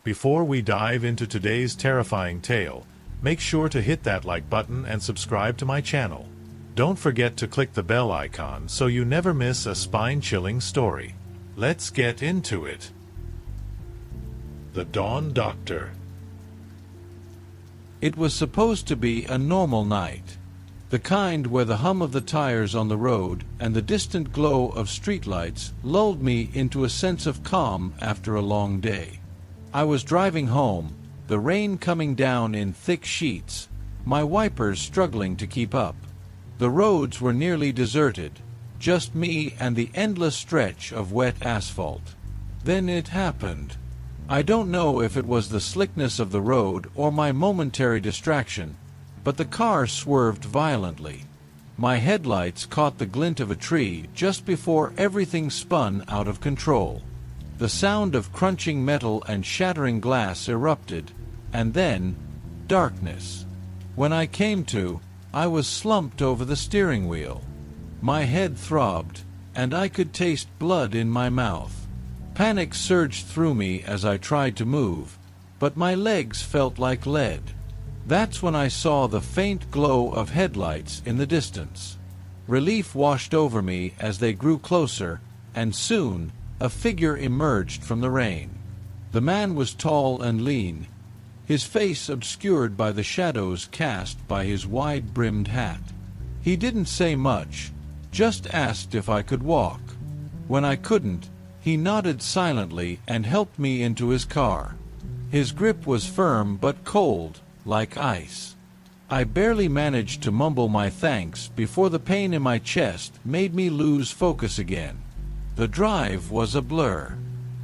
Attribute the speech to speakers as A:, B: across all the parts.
A: Before we dive into today's terrifying tale, make sure to hit that like button and subscribe to my channel. Don't forget to click the bell icon so you never miss a spine-chilling story. Let's get into it. The Dawn Doctor.
B: It was supposed to be a normal night. The kind where the hum of the tires on the road and the distant glow of streetlights lulled me into a sense of calm after a long day. I was driving home, the rain coming down in thick sheets, my wipers struggling to keep up. The roads were nearly deserted, just me and the endless stretch of wet asphalt. Then it happened. I don't know if it was the slickness of the road or my momentary distraction, but the car swerved violently. My headlights caught the glint of a tree just before everything spun out of control. The sound of crunching metal and shattering glass erupted, and then, darkness. When I came to, I was slumped over the steering wheel. My head throbbed, and I could taste blood in my mouth. Panic surged through me as I tried to move, but my legs felt like lead. That's when I saw the faint glow of headlights in the distance. Relief washed over me as they grew closer, and soon, a figure emerged from the rain. The man was tall and lean, his face obscured by the shadows cast by his wide-brimmed hat. He didn't say much, just asked if I could walk. When I couldn't, he nodded silently and helped me into his car. His grip was firm but cold, like ice. I barely managed to mumble my thanks before the pain in my chest made me lose focus again. The drive was a blur.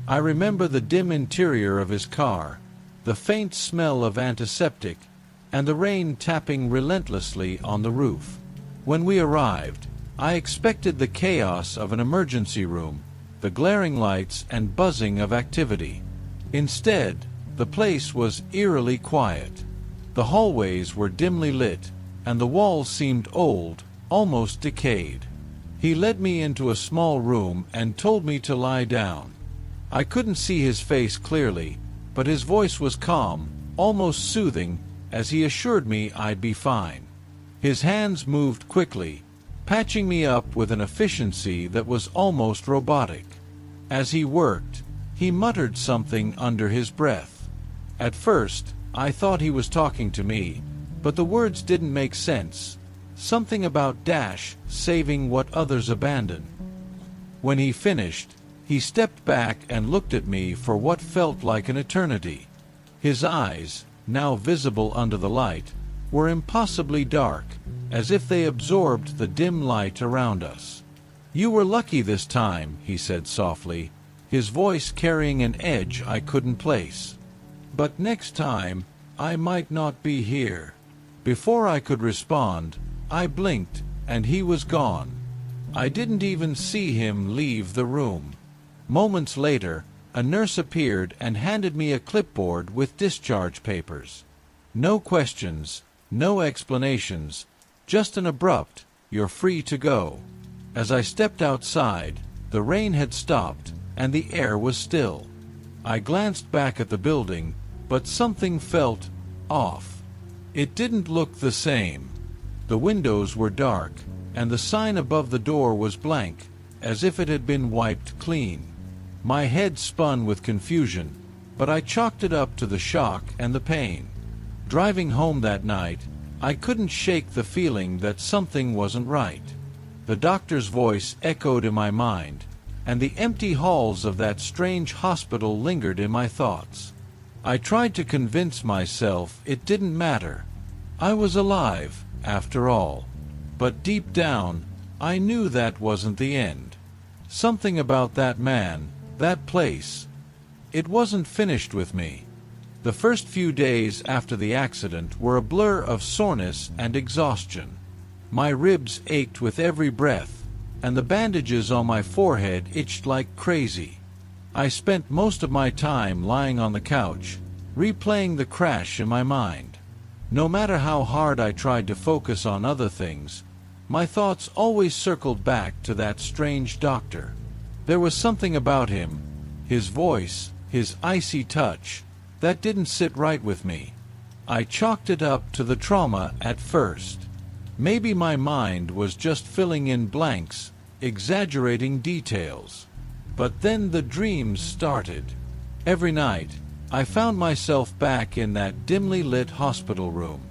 B: I remember the dim interior of his car, the faint smell of antiseptic, and the rain tapping relentlessly on the roof. When we arrived, I expected the chaos of an emergency room, the glaring lights and buzzing of activity. Instead, the place was eerily quiet. The hallways were dimly lit, and the walls seemed old, almost decayed. He led me into a small room and told me to lie down. I couldn't see his face clearly, but his voice was calm, almost soothing, as he assured me I'd be fine. His hands moved quickly, patching me up with an efficiency that was almost robotic. As he worked, he muttered something under his breath. At first, I thought he was talking to me, but the words didn't make sense. Something about saving what others abandon. When he finished, he stepped back and looked at me for what felt like an eternity. His eyes, now visible under the light, were impossibly dark, as if they absorbed the dim light around us. "You were lucky this time," he said softly, his voice carrying an edge I couldn't place. "But next time, I might not be here." Before I could respond, I blinked, and he was gone. I didn't even see him leave the room. Moments later, a nurse appeared and handed me a clipboard with discharge papers. No questions, no explanations, just an abrupt, "You're free to go." As I stepped outside, the rain had stopped, and the air was still. I glanced back at the building, but something felt off. It didn't look the same. The windows were dark, and the sign above the door was blank, as if it had been wiped clean. My head spun with confusion, but I chalked it up to the shock and the pain. Driving home that night, I couldn't shake the feeling that something wasn't right. The doctor's voice echoed in my mind, and the empty halls of that strange hospital lingered in my thoughts. I tried to convince myself it didn't matter. I was alive, after all. But deep down, I knew that wasn't the end. Something about that man, that place, it wasn't finished with me. The first few days after the accident were a blur of soreness and exhaustion. My ribs ached with every breath, and the bandages on my forehead itched like crazy. I spent most of my time lying on the couch, replaying the crash in my mind. No matter how hard I tried to focus on other things, my thoughts always circled back to that strange doctor. There was something about him, his voice, his icy touch, That didn't sit right with me. I chalked it up to the trauma at first. Maybe my mind was just filling in blanks, exaggerating details. But then the dreams started. Every night, I found myself back in that dimly lit hospital room.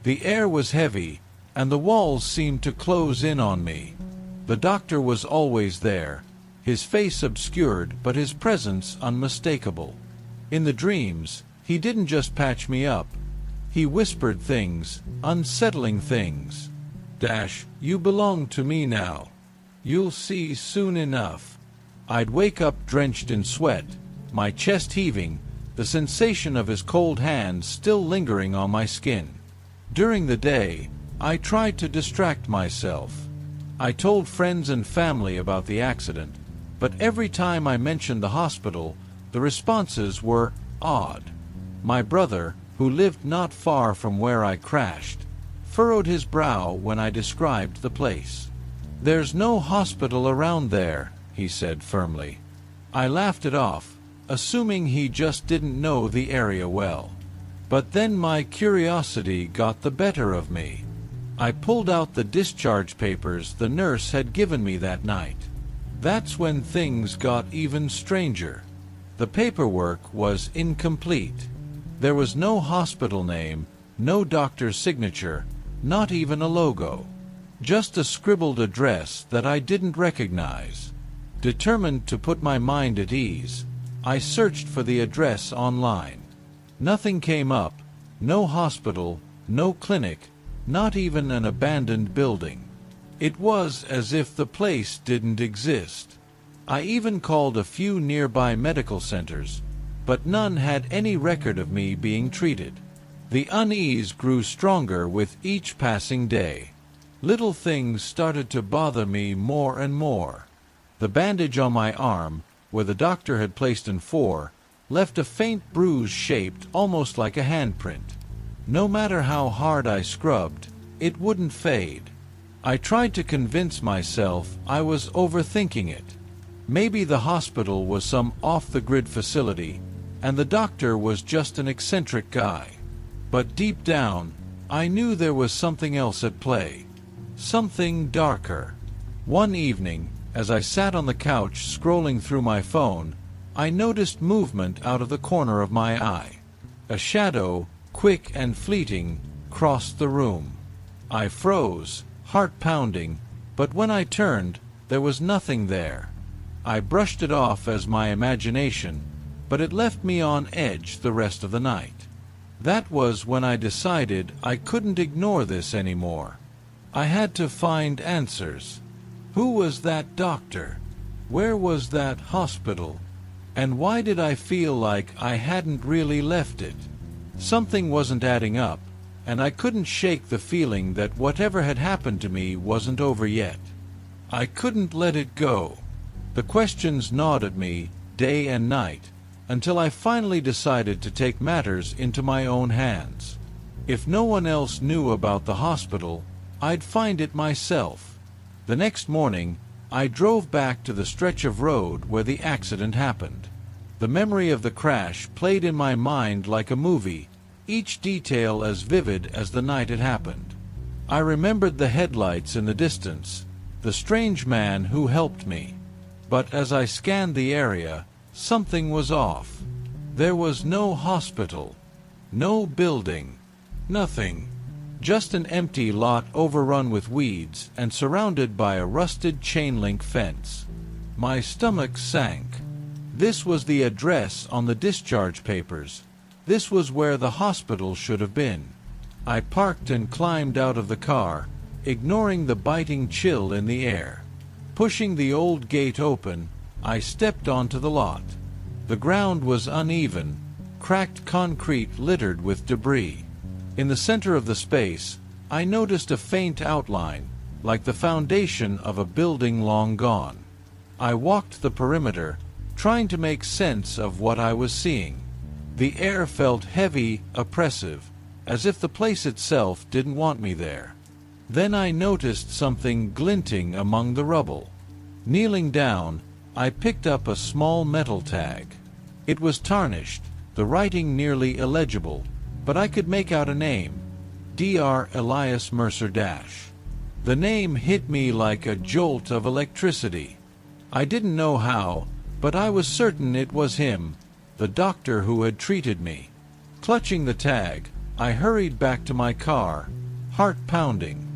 B: The air was heavy, and the walls seemed to close in on me. The doctor was always there, his face obscured but his presence unmistakable. In the dreams, he didn't just patch me up. He whispered things, unsettling things. You belong to me now. You'll see soon enough. I'd wake up drenched in sweat, my chest heaving, the sensation of his cold hands still lingering on my skin. During the day, I tried to distract myself. I told friends and family about the accident, but every time I mentioned the hospital, the responses were odd. My brother, who lived not far from where I crashed, furrowed his brow when I described the place. "There's no hospital around there," he said firmly. I laughed it off, assuming he just didn't know the area well. But then my curiosity got the better of me. I pulled out the discharge papers the nurse had given me that night. That's when things got even stranger. The paperwork was incomplete. There was no hospital name, no doctor's signature, not even a logo. Just a scribbled address that I didn't recognize. Determined to put my mind at ease, I searched for the address online. Nothing came up, no hospital, no clinic, not even an abandoned building. It was as if the place didn't exist. I even called a few nearby medical centers, but none had any record of me being treated. The unease grew stronger with each passing day. Little things started to bother me more and more. The bandage on my arm, where the doctor had placed N4, left a faint bruise shaped almost like a handprint. No matter how hard I scrubbed, it wouldn't fade. I tried to convince myself I was overthinking it. Maybe the hospital was some off-the-grid facility, and the doctor was just an eccentric guy. But deep down, I knew there was something else at play. Something darker. One evening, as I sat on the couch scrolling through my phone, I noticed movement out of the corner of my eye. A shadow, quick and fleeting, crossed the room. I froze, heart pounding, but when I turned, there was nothing there. I brushed it off as my imagination, but it left me on edge the rest of the night. That was when I decided I couldn't ignore this anymore. I had to find answers. Who was that doctor? Where was that hospital? And why did I feel like I hadn't really left it? Something wasn't adding up, and I couldn't shake the feeling that whatever had happened to me wasn't over yet. I couldn't let it go. The questions gnawed at me, day and night, until I finally decided to take matters into my own hands. If no one else knew about the hospital, I'd find it myself. The next morning, I drove back to the stretch of road where the accident happened. The memory of the crash played in my mind like a movie, each detail as vivid as the night it happened. I remembered the headlights in the distance, the strange man who helped me. But as I scanned the area, something was off. There was no hospital, no building, nothing. Just an empty lot overrun with weeds and surrounded by a rusted chain-link fence. My stomach sank. This was the address on the discharge papers. This was where the hospital should have been. I parked and climbed out of the car, ignoring the biting chill in the air. Pushing the old gate open, I stepped onto the lot. The ground was uneven, cracked concrete littered with debris. In the center of the space, I noticed a faint outline, like the foundation of a building long gone. I walked the perimeter, trying to make sense of what I was seeing. The air felt heavy, oppressive, as if the place itself didn't want me there. Then I noticed something glinting among the rubble. Kneeling down, I picked up a small metal tag. It was tarnished, the writing nearly illegible, but I could make out a name. Dr. Elias Mercer Dash. The name hit me like a jolt of electricity. I didn't know how, but I was certain it was him, the doctor who had treated me. Clutching the tag, I hurried back to my car, heart pounding.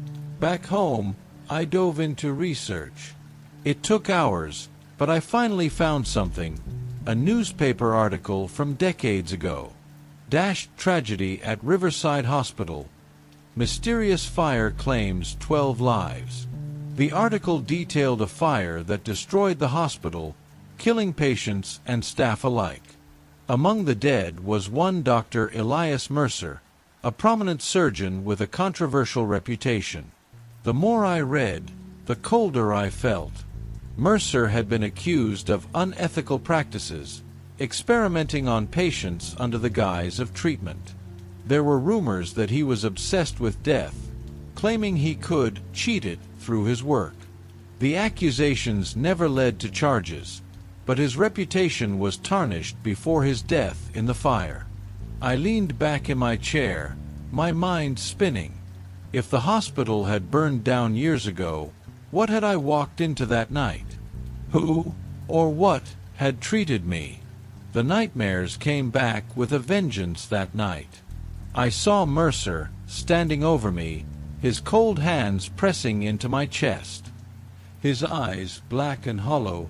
B: Back home, I dove into research. It took hours, but I finally found something, a newspaper article from decades ago. Dash tragedy at Riverside Hospital. Mysterious fire claims 12 lives. The article detailed a fire that destroyed the hospital, killing patients and staff alike. Among the dead was one Dr. Elias Mercer, a prominent surgeon with a controversial reputation. The more I read, the colder I felt. Mercer had been accused of unethical practices, experimenting on patients under the guise of treatment. There were rumors that he was obsessed with death, claiming he could cheat it through his work. The accusations never led to charges, but his reputation was tarnished before his death in the fire. I leaned back in my chair, my mind spinning. If the hospital had burned down years ago, what had I walked into that night? Who, or what, had treated me? The nightmares came back with a vengeance that night. I saw Mercer standing over me, his cold hands pressing into my chest. His eyes, black and hollow,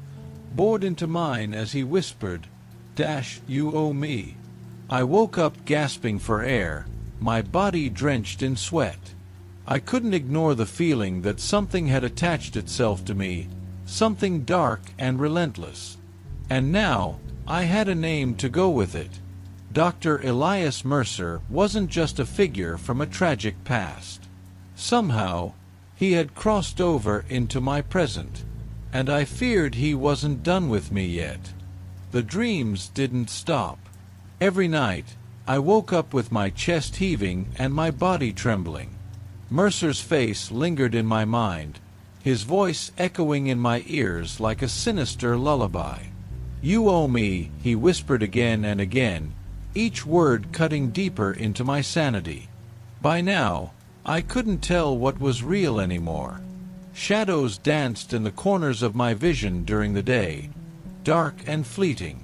B: bored into mine as he whispered, "Dash, you owe me." I woke up gasping for air, my body drenched in sweat. I couldn't ignore the feeling that something had attached itself to me, something dark and relentless. And now, I had a name to go with it. Dr. Elias Mercer wasn't just a figure from a tragic past. Somehow, he had crossed over into my present, and I feared he wasn't done with me yet. The dreams didn't stop. Every night, I woke up with my chest heaving and my body trembling. Mercer's face lingered in my mind, his voice echoing in my ears like a sinister lullaby. "You owe me," he whispered again and again, each word cutting deeper into my sanity. By now, I couldn't tell what was real anymore. Shadows danced in the corners of my vision during the day, dark and fleeting.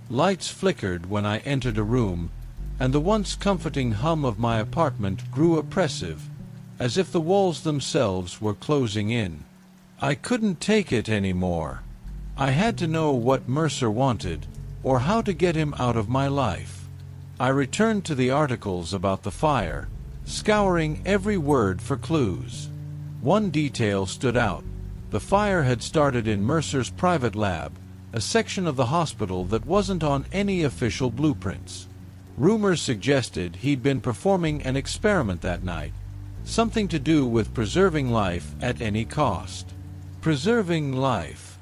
B: Lights flickered when I entered a room, and the once comforting hum of my apartment grew oppressive, as if the walls themselves were closing in. I couldn't take it anymore. I had to know what Mercer wanted, or how to get him out of my life. I returned to the articles about the fire, scouring every word for clues. One detail stood out. The fire had started in Mercer's private lab, a section of the hospital that wasn't on any official blueprints. Rumors suggested he'd been performing an experiment that night, something to do with preserving life at any cost. Preserving life.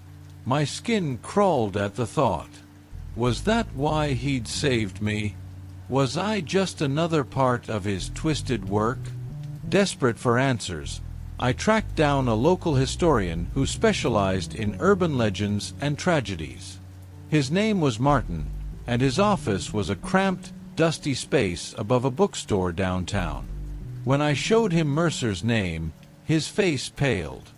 B: My skin crawled at the thought. Was that why he'd saved me? Was I just another part of his twisted work? Desperate for answers, I tracked down a local historian who specialized in urban legends and tragedies. His name was Martin, and his office was a cramped, dusty space above a bookstore downtown. When I showed him Mercer's name, his face paled.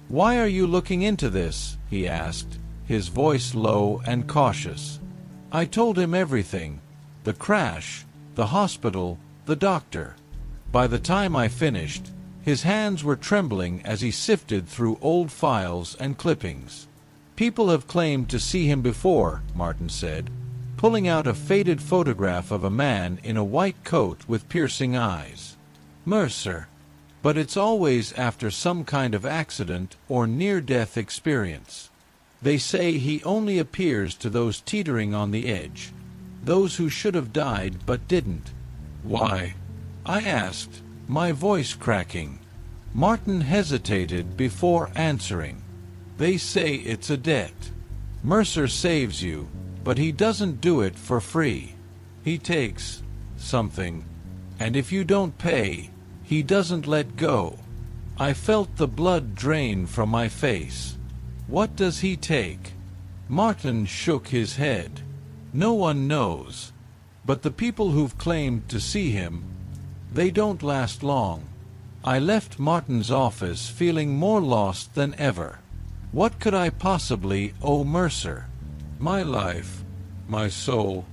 B: "Why are you looking into this?" he asked, his voice low and cautious. I told him everything: the crash, the hospital, the doctor. By the time I finished, his hands were trembling as he sifted through old files and clippings. "People have claimed to see him before," Martin said, pulling out a faded photograph of a man in a white coat with piercing eyes. "Mercer. But it's always after some kind of accident or near-death experience. They say he only appears to those teetering on the edge, those who should have died but didn't." "Why?" I asked, my voice cracking. Martin hesitated before answering. "They say it's a debt. Mercer saves you, but he doesn't do it for free. He takes something, and if you don't pay, he doesn't let go." I felt the blood drain from my face. "What does he take?" Martin shook his head. "No one knows. But the people who've claimed to see him, they don't last long. I left Martin's office feeling more lost than ever. What could I possibly owe Mercer? My life, my soul.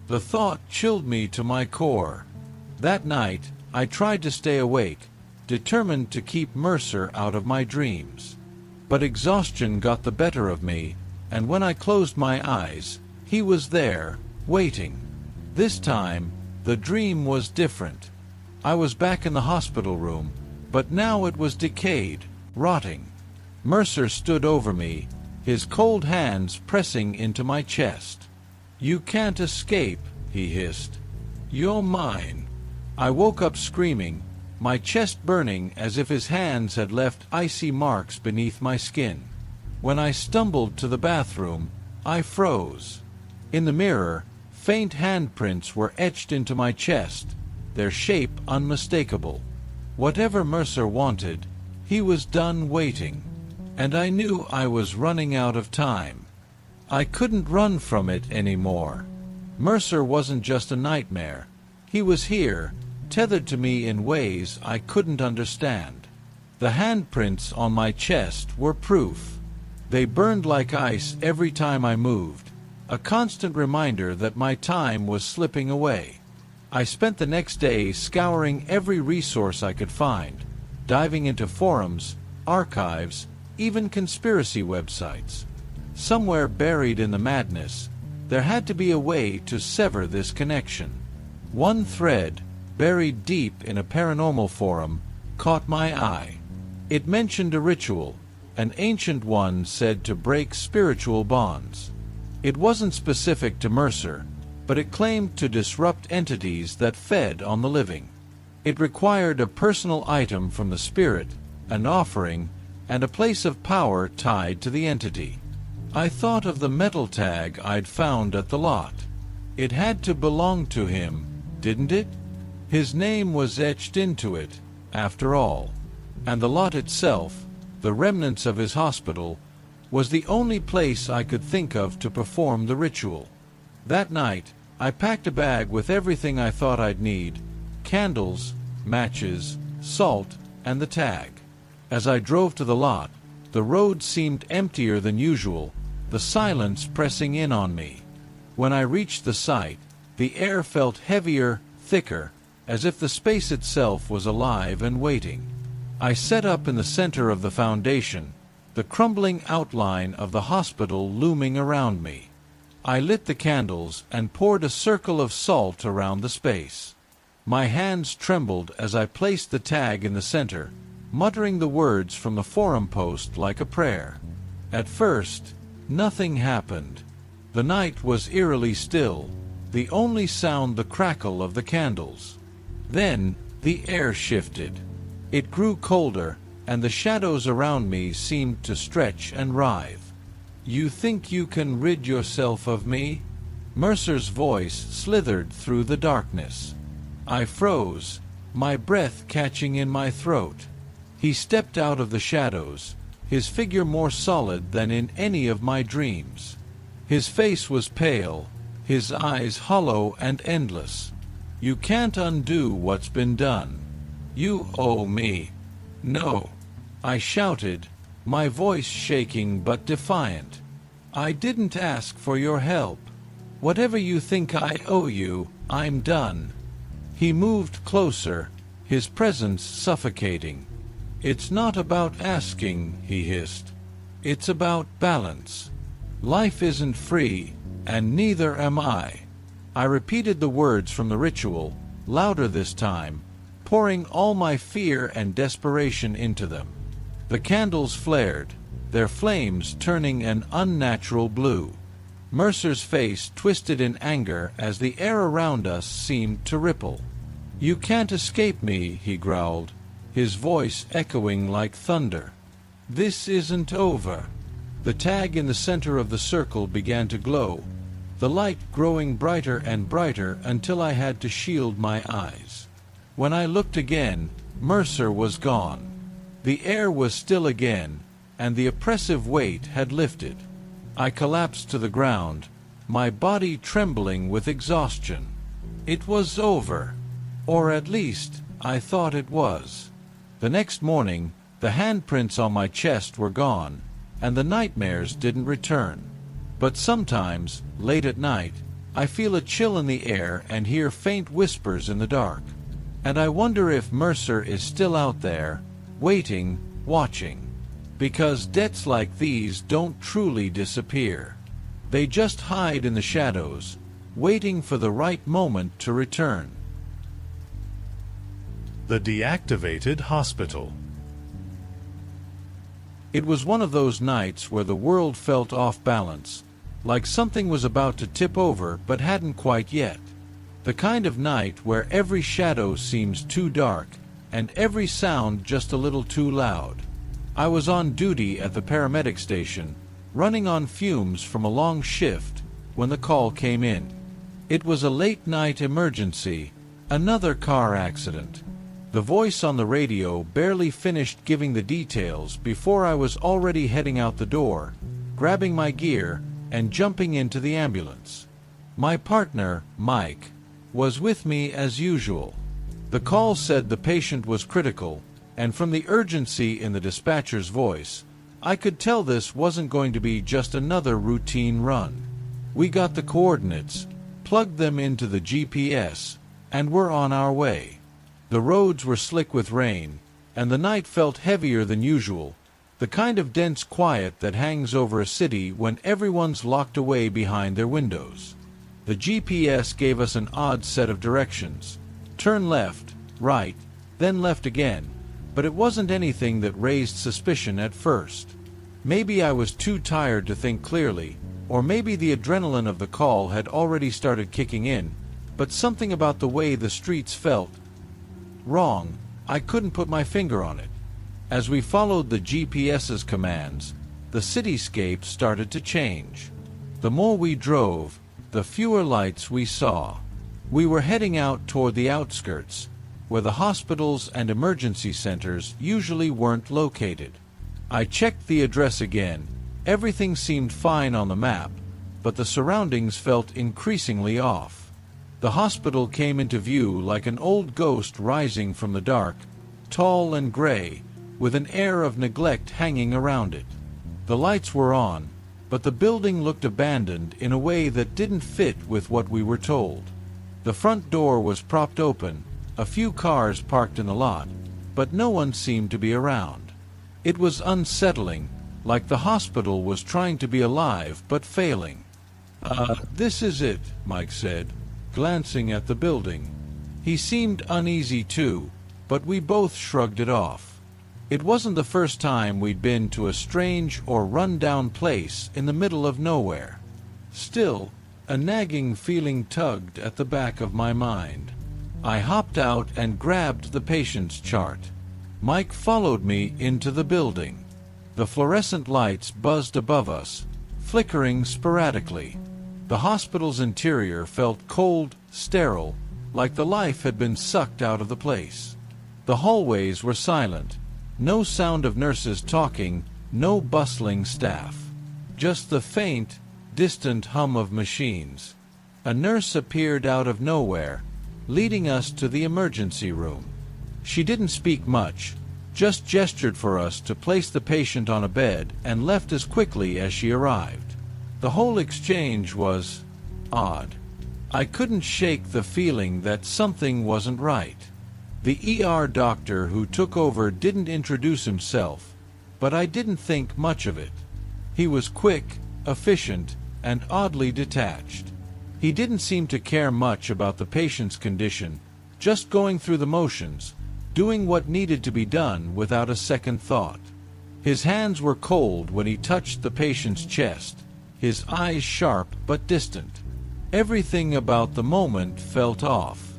B: The thought chilled me to my core. That night, I tried to stay awake, determined to keep Mercer out of my dreams. But exhaustion got the better of me, and when I closed my eyes, he was there, waiting. This time, the dream was different. I was back in the hospital room, but now it was decayed, rotting. Mercer stood over me, his cold hands pressing into my chest. "You can't escape," he hissed. "You're mine." I woke up screaming, my chest burning as if his hands had left icy marks beneath my skin. When I stumbled to the bathroom, I froze. In the mirror, faint handprints were etched into my chest, their shape unmistakable. Whatever Mercer wanted, he was done waiting. And I knew I was running out of time. I couldn't run from it anymore. Mercer wasn't just a nightmare. He was here, tethered to me in ways I couldn't understand. The handprints on my chest were proof. They burned like ice every time I moved, a constant reminder that my time was slipping away. I spent the next day scouring every resource I could find, diving into forums, archives, even conspiracy websites. Somewhere buried in the madness, there had to be a way to sever this connection. One thread, buried deep in a paranormal forum, caught my eye. It mentioned a ritual, an ancient one said to break spiritual bonds. It wasn't specific to Mercer, but it claimed to disrupt entities that fed on the living. It required a personal item from the spirit, an offering, and a place of power tied to the entity. I thought of the metal tag I'd found at the lot. It had to belong to him, didn't it? His name was etched into it, after all. And the lot itself, the remnants of his hospital, was the only place I could think of to perform the ritual. That night, I packed a bag with everything I thought I'd need: candles, matches, salt, and the tag. As I drove to the lot, the road seemed emptier than usual, the silence pressing in on me. When I reached the site, the air felt heavier, thicker, as if the space itself was alive and waiting. I set up in the center of the foundation, the crumbling outline of the hospital looming around me. I lit the candles and poured a circle of salt around the space. My hands trembled as I placed the tag in the center, muttering the words from the forum post like a prayer. At first, nothing happened. The night was eerily still, the only sound the crackle of the candles. Then, the air shifted. It grew colder, and the shadows around me seemed to stretch and writhe. "You think you can rid yourself of me?" Mercer's voice slithered through the darkness. I froze, my breath catching in my throat. He stepped out of the shadows, his figure more solid than in any of my dreams. His face was pale, his eyes hollow and endless. "You can't undo what's been done. You owe me." "No," I shouted, my voice shaking but defiant. "I didn't ask for your help. Whatever you think I owe you, I'm done." He moved closer, his presence suffocating. "It's not about asking," he hissed. "It's about balance. Life isn't free, and neither am I." I repeated the words from the ritual, louder this time, pouring all my fear and desperation into them. The candles flared, their flames turning an unnatural blue. Mercer's face twisted in anger as the air around us seemed to ripple. "You can't escape me," he growled, his voice echoing like thunder. "This isn't over." The tag in the center of the circle began to glow, the light growing brighter and brighter until I had to shield my eyes. When I looked again, Mercer was gone. The air was still again, and the oppressive weight had lifted. I collapsed to the ground, my body trembling with exhaustion. It was over. Or at least, I thought it was. The next morning, the handprints on my chest were gone, and the nightmares didn't return. But sometimes, late at night, I feel a chill in the air and hear faint whispers in the dark. And I wonder if Mercer is still out there, waiting, watching. Because debts like these don't truly disappear. They just hide in the shadows, waiting for the right moment to return.
A: The deactivated hospital.
B: It was one of those nights where the world felt off balance, like something was about to tip over but hadn't quite yet. The kind of night where every shadow seems too dark and every sound just a little too loud. I was on duty at the paramedic station, running on fumes from a long shift, when the call came in. It was a late-night emergency, another car accident. The voice on the radio barely finished giving the details before I was already heading out the door, grabbing my gear, and jumping into the ambulance. My partner, Mike, was with me as usual. The call said the patient was critical, and from the urgency in the dispatcher's voice, I could tell this wasn't going to be just another routine run. We got the coordinates, plugged them into the GPS, and were on our way. The roads were slick with rain, and the night felt heavier than usual, the kind of dense quiet that hangs over a city when everyone's locked away behind their windows. The GPS gave us an odd set of directions. Turn left, right, then left again, but it wasn't anything that raised suspicion at first. Maybe I was too tired to think clearly, or maybe the adrenaline of the call had already started kicking in, but something about the way the streets felt wrong. I couldn't put my finger on it. As we followed the GPS's commands, the cityscape started to change. The more we drove, the fewer lights we saw. We were heading out toward the outskirts, where the hospitals and emergency centers usually weren't located. I checked the address again. Everything seemed fine on the map, but the surroundings felt increasingly off. The hospital came into view like an old ghost rising from the dark, tall and gray, with an air of neglect hanging around it. The lights were on, but the building looked abandoned in a way that didn't fit with what we were told. The front door was propped open, a few cars parked in the lot, but no one seemed to be around. It was unsettling, like the hospital was trying to be alive but failing. This is it," Mike said, glancing at the building. He seemed uneasy too, but we both shrugged it off. It wasn't the first time we'd been to a strange or run-down place in the middle of nowhere. Still, a nagging feeling tugged at the back of my mind. I hopped out and grabbed the patient's chart. Mike followed me into the building. The fluorescent lights buzzed above us, flickering sporadically. The hospital's interior felt cold, sterile, like the life had been sucked out of the place. The hallways were silent. No sound of nurses talking, no bustling staff. Just the faint, distant hum of machines. A nurse appeared out of nowhere, leading us to the emergency room. She didn't speak much, just gestured for us to place the patient on a bed and left as quickly as she arrived. The whole exchange was odd. I couldn't shake the feeling that something wasn't right. The ER doctor who took over didn't introduce himself, but I didn't think much of it. He was quick, efficient, and oddly detached. He didn't seem to care much about the patient's condition, just going through the motions, doing what needed to be done without a second thought. His hands were cold when he touched the patient's chest, his eyes sharp but distant. Everything about the moment felt off.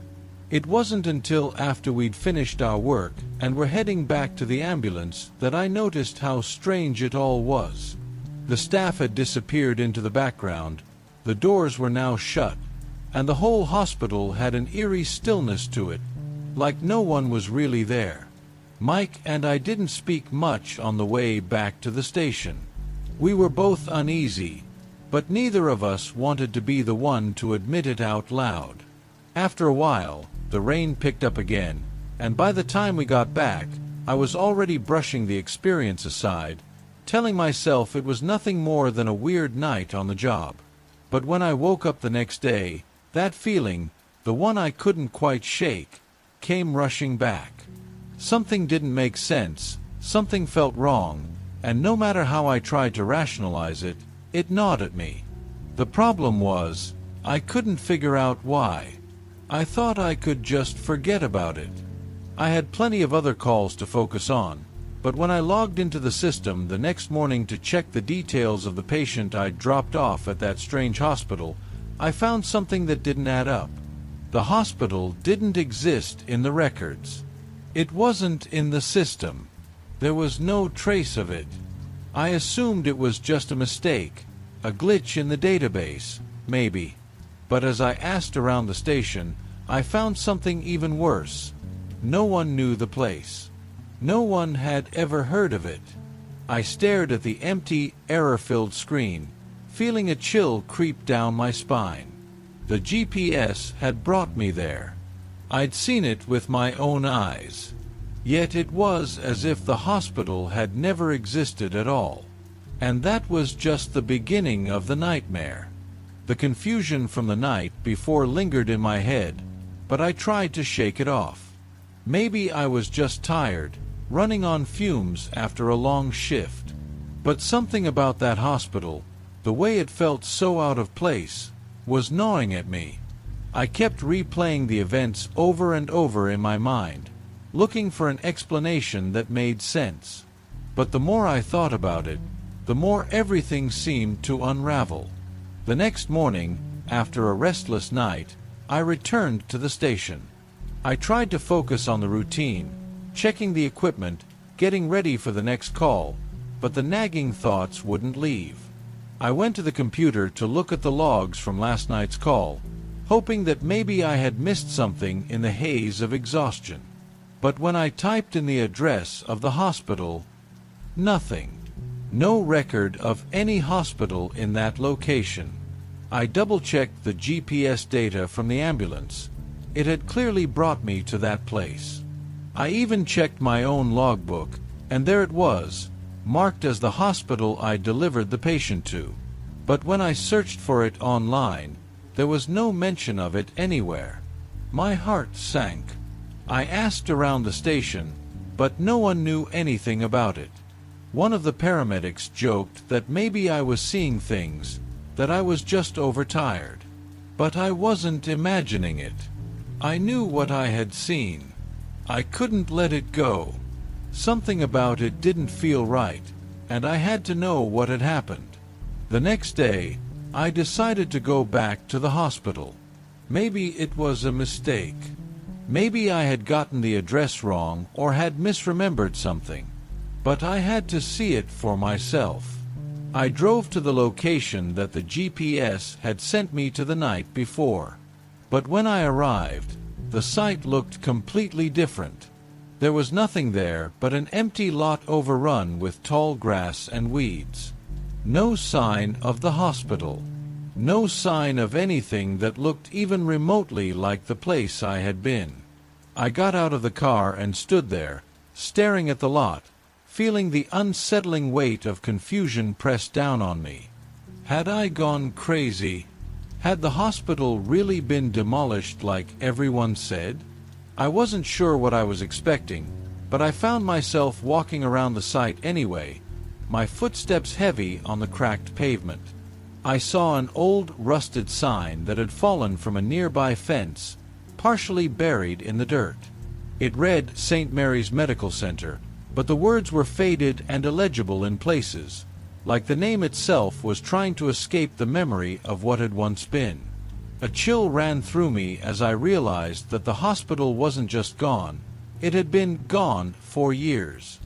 B: It wasn't until after we'd finished our work and were heading back to the ambulance that I noticed how strange it all was. The staff had disappeared into the background, the doors were now shut, and the whole hospital had an eerie stillness to it, like no one was really there. Mike and I didn't speak much on the way back to the station. We were both uneasy, but neither of us wanted to be the one to admit it out loud. After a while, the rain picked up again, and by the time we got back, I was already brushing the experience aside, telling myself it was nothing more than a weird night on the job. But when I woke up the next day, that feeling, the one I couldn't quite shake, came rushing back. Something didn't make sense, something felt wrong, and no matter how I tried to rationalize it, it gnawed at me. The problem was, I couldn't figure out why. I thought I could just forget about it. I had plenty of other calls to focus on, but when I logged into the system the next morning to check the details of the patient I'd dropped off at that strange hospital, I found something that didn't add up. The hospital didn't exist in the records. It wasn't in the system. There was no trace of it. I assumed it was just a mistake, a glitch in the database, maybe. But as I asked around the station, I found something even worse. No one knew the place. No one had ever heard of it. I stared at the empty, error-filled screen, feeling a chill creep down my spine. The GPS had brought me there. I'd seen it with my own eyes. Yet it was as if the hospital had never existed at all. And that was just the beginning of the nightmare. The confusion from the night before lingered in my head, but I tried to shake it off. Maybe I was just tired, running on fumes after a long shift. But something about that hospital, the way it felt so out of place, was gnawing at me. I kept replaying the events over and over in my mind, looking for an explanation that made sense. But the more I thought about it, the more everything seemed to unravel. The next morning, after a restless night, I returned to the station. I tried to focus on the routine, checking the equipment, getting ready for the next call, but the nagging thoughts wouldn't leave. I went to the computer to look at the logs from last night's call, hoping that maybe I had missed something in the haze of exhaustion. But when I typed in the address of the hospital, nothing. No record of any hospital in that location. I double-checked the GPS data from the ambulance. It had clearly brought me to that place. I even checked my own logbook, and there it was, marked as the hospital I delivered the patient to. But when I searched for it online, there was no mention of it anywhere. My heart sank. I asked around the station, but no one knew anything about it. One of the paramedics joked that maybe I was seeing things, that I was just overtired. But I wasn't imagining it. I knew what I had seen. I couldn't let it go. Something about it didn't feel right, and I had to know what had happened. The next day, I decided to go back to the hospital. Maybe it was a mistake. Maybe I had gotten the address wrong or had misremembered something. But I had to see it for myself. I drove to the location that the GPS had sent me to the night before. But when I arrived, the site looked completely different. There was nothing there but an empty lot overrun with tall grass and weeds. No sign of the hospital. No sign of anything that looked even remotely like the place I had been. I got out of the car and stood there, staring at the lot, feeling the unsettling weight of confusion press down on me. Had I gone crazy? Had the hospital really been demolished like everyone said? I wasn't sure what I was expecting, but I found myself walking around the site anyway, my footsteps heavy on the cracked pavement. I saw an old, rusted sign that had fallen from a nearby fence, partially buried in the dirt. It read St. Mary's Medical Center, but the words were faded and illegible in places, like the name itself was trying to escape the memory of what had once been. A chill ran through me as I realized that the hospital wasn't just gone, it had been gone for years.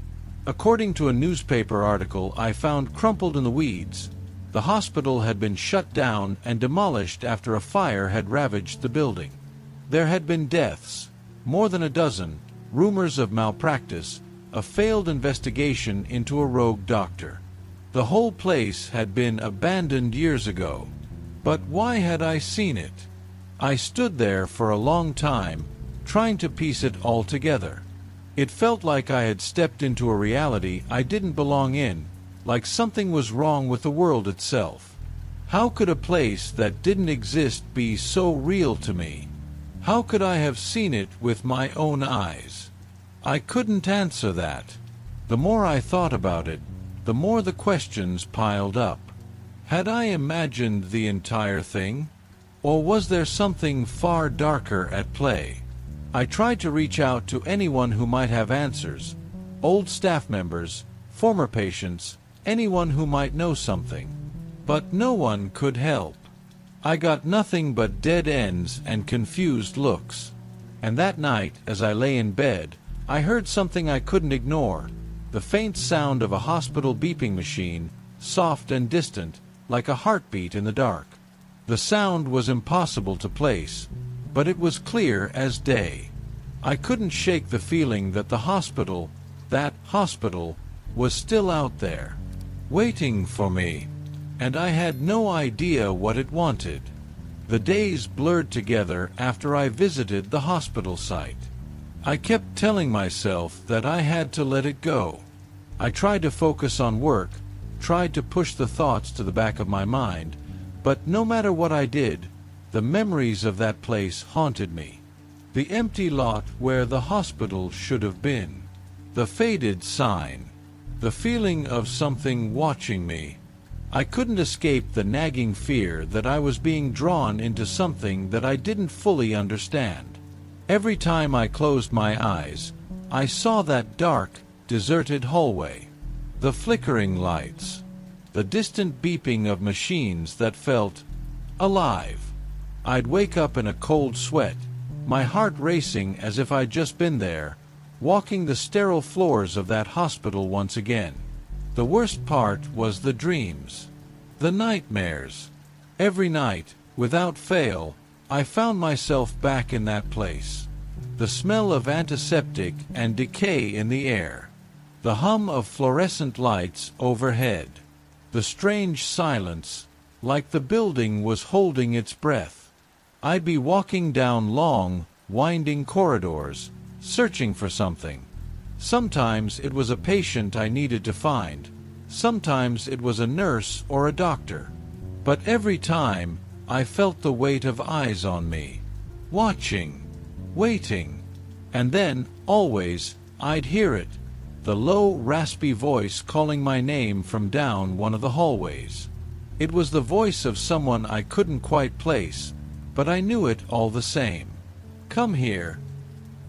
B: According to a newspaper article I found crumpled in the weeds, the hospital had been shut down and demolished after a fire had ravaged the building. There had been deaths, more than a dozen, rumors of malpractice, a failed investigation into a rogue doctor. The whole place had been abandoned years ago. But why had I seen it? I stood there for a long time, trying to piece it all together. It felt like I had stepped into a reality I didn't belong in, like something was wrong with the world itself. How could a place that didn't exist be so real to me? How could I have seen it with my own eyes? I couldn't answer that. The more I thought about it, the more the questions piled up. Had I imagined the entire thing? Or was there something far darker at play? I tried to reach out to anyone who might have answers. Old staff members, former patients, anyone who might know something. But no one could help. I got nothing but dead ends and confused looks. And that night, as I lay in bed, I heard something I couldn't ignore. The faint sound of a hospital beeping machine, soft and distant, like a heartbeat in the dark. The sound was impossible to place, but it was clear as day. I couldn't shake the feeling that the hospital, that hospital, was still out there, waiting for me, and I had no idea what it wanted. The days blurred together after I visited the hospital site. I kept telling myself that I had to let it go. I tried to focus on work, tried to push the thoughts to the back of my mind, but no matter what I did, the memories of that place haunted me. The empty lot where the hospital should have been. The faded sign. The feeling of something watching me. I couldn't escape the nagging fear that I was being drawn into something that I didn't fully understand. Every time I closed my eyes, I saw that dark, deserted hallway. The flickering lights. The distant beeping of machines that felt alive. I'd wake up in a cold sweat, my heart racing as if I'd just been there, walking the sterile floors of that hospital once again. The worst part was the dreams. The nightmares. Every night, without fail, I found myself back in that place. The smell of antiseptic and decay in the air. The hum of fluorescent lights overhead. The strange silence, like the building was holding its breath. I'd be walking down long, winding corridors, searching for something. Sometimes it was a patient I needed to find. Sometimes it was a nurse or a doctor. But every time, I felt the weight of eyes on me. Watching. Waiting. And then, always, I'd hear it. The low, raspy voice calling my name from down one of the hallways. It was the voice of someone I couldn't quite place, but I knew it all the same. Come here.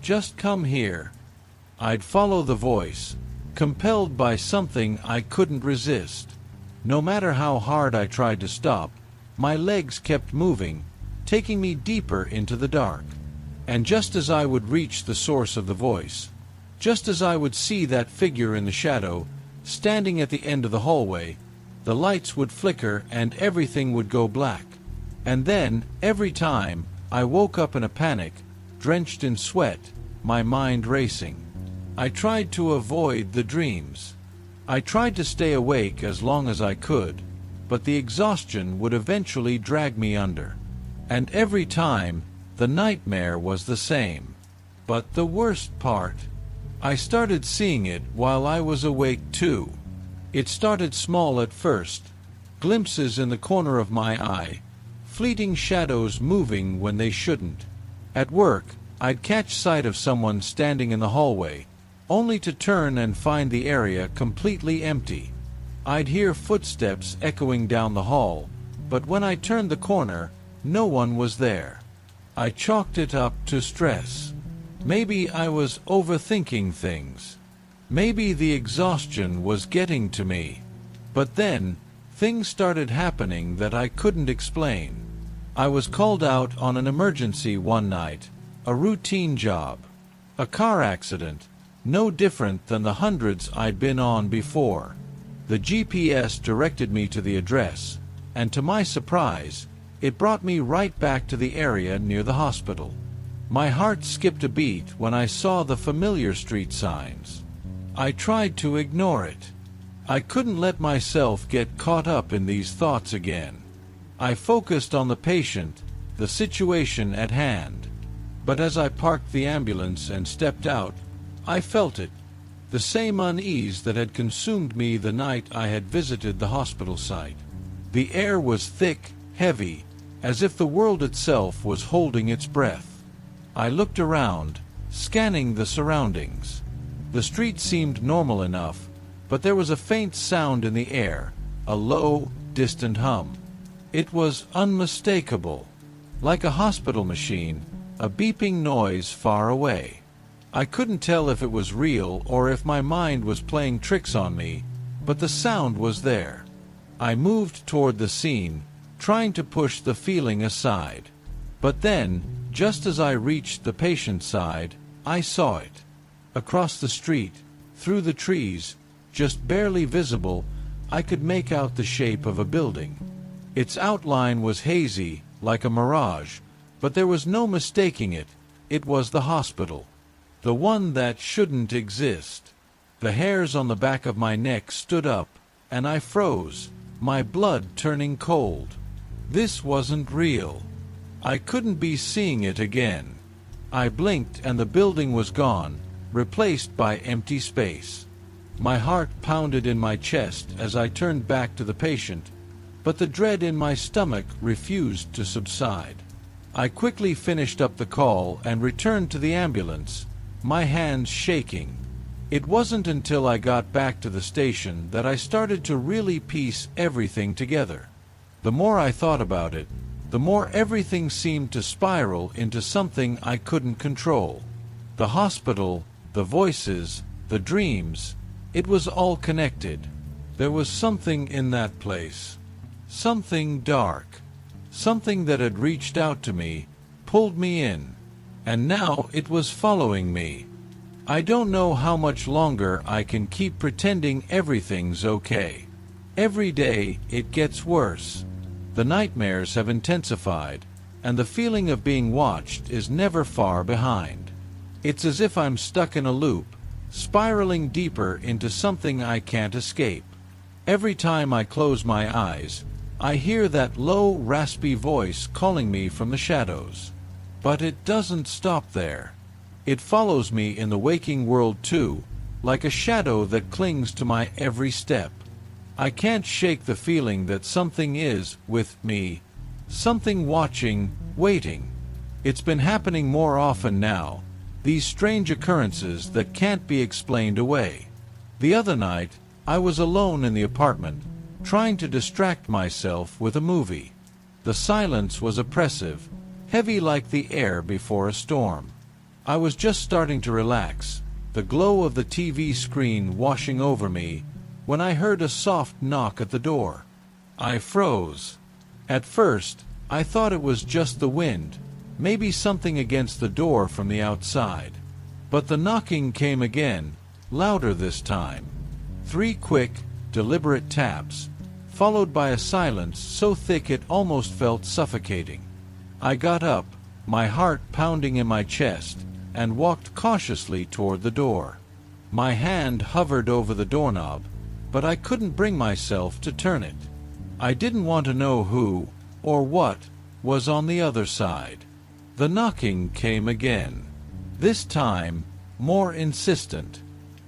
B: Just come here. I'd follow the voice, compelled by something I couldn't resist. No matter how hard I tried to stop, my legs kept moving, taking me deeper into the dark. And just as I would reach the source of the voice, just as I would see that figure in the shadow, standing at the end of the hallway, the lights would flicker and everything would go black. And then, every time, I woke up in a panic, drenched in sweat, my mind racing. I tried to avoid the dreams. I tried to stay awake as long as I could, but the exhaustion would eventually drag me under. And every time, the nightmare was the same. But the worst part, I started seeing it while I was awake too. It started small at first, glimpses in the corner of my eye, fleeting shadows moving when they shouldn't. At work, I'd catch sight of someone standing in the hallway, only to turn and find the area completely empty. I'd hear footsteps echoing down the hall, but when I turned the corner, no one was there. I chalked it up to stress. Maybe I was overthinking things. Maybe the exhaustion was getting to me. But then, things started happening that I couldn't explain. I was called out on an emergency one night, a routine job. A car accident, no different than the hundreds I'd been on before. The GPS directed me to the address, and to my surprise, it brought me right back to the area near the hospital. My heart skipped a beat when I saw the familiar street signs. I tried to ignore it. I couldn't let myself get caught up in these thoughts again. I focused on the patient, the situation at hand. But as I parked the ambulance and stepped out, I felt it, the same unease that had consumed me the night I had visited the hospital site. The air was thick, heavy, as if the world itself was holding its breath. I looked around, scanning the surroundings. The street seemed normal enough, but there was a faint sound in the air, a low, distant hum. It was unmistakable, like a hospital machine, a beeping noise far away. I couldn't tell if it was real or if my mind was playing tricks on me, but the sound was there. I moved toward the scene, trying to push the feeling aside. But then, just as I reached the patient's side, I saw it. Across the street, through the trees, just barely visible, I could make out the shape of a building. Its outline was hazy, like a mirage, but there was no mistaking it. It was the hospital. The one that shouldn't exist. The hairs on the back of my neck stood up, and I froze, my blood turning cold. This wasn't real. I couldn't be seeing it again. I blinked and the building was gone, replaced by empty space. My heart pounded in my chest as I turned back to the patient, but the dread in my stomach refused to subside. I quickly finished up the call and returned to the ambulance, my hands shaking. It wasn't until I got back to the station that I started to really piece everything together. The more I thought about it, the more everything seemed to spiral into something I couldn't control. The hospital, the voices, the dreams, it was all connected. There was something in that place. Something dark. Something that had reached out to me, pulled me in. And now it was following me. I don't know how much longer I can keep pretending everything's okay. Every day it gets worse. The nightmares have intensified, and the feeling of being watched is never far behind. It's as if I'm stuck in a loop, spiraling deeper into something I can't escape. Every time I close my eyes, I hear that low, raspy voice calling me from the shadows. But it doesn't stop there. It follows me in the waking world too, like a shadow that clings to my every step. I can't shake the feeling that something is with me, something watching, waiting. It's been happening more often now, these strange occurrences that can't be explained away. The other night, I was alone in the apartment, trying to distract myself with a movie. The silence was oppressive, heavy like the air before a storm. I was just starting to relax, the glow of the TV screen washing over me, when I heard a soft knock at the door. I froze. At first, I thought it was just the wind, maybe something against the door from the outside. But the knocking came again, louder this time. 3 quick, deliberate taps, followed by a silence so thick it almost felt suffocating. I got up, my heart pounding in my chest, and walked cautiously toward the door. My hand hovered over the doorknob, but I couldn't bring myself to turn it. I didn't want to know who, or what, was on the other side. The knocking came again. This time, more insistent.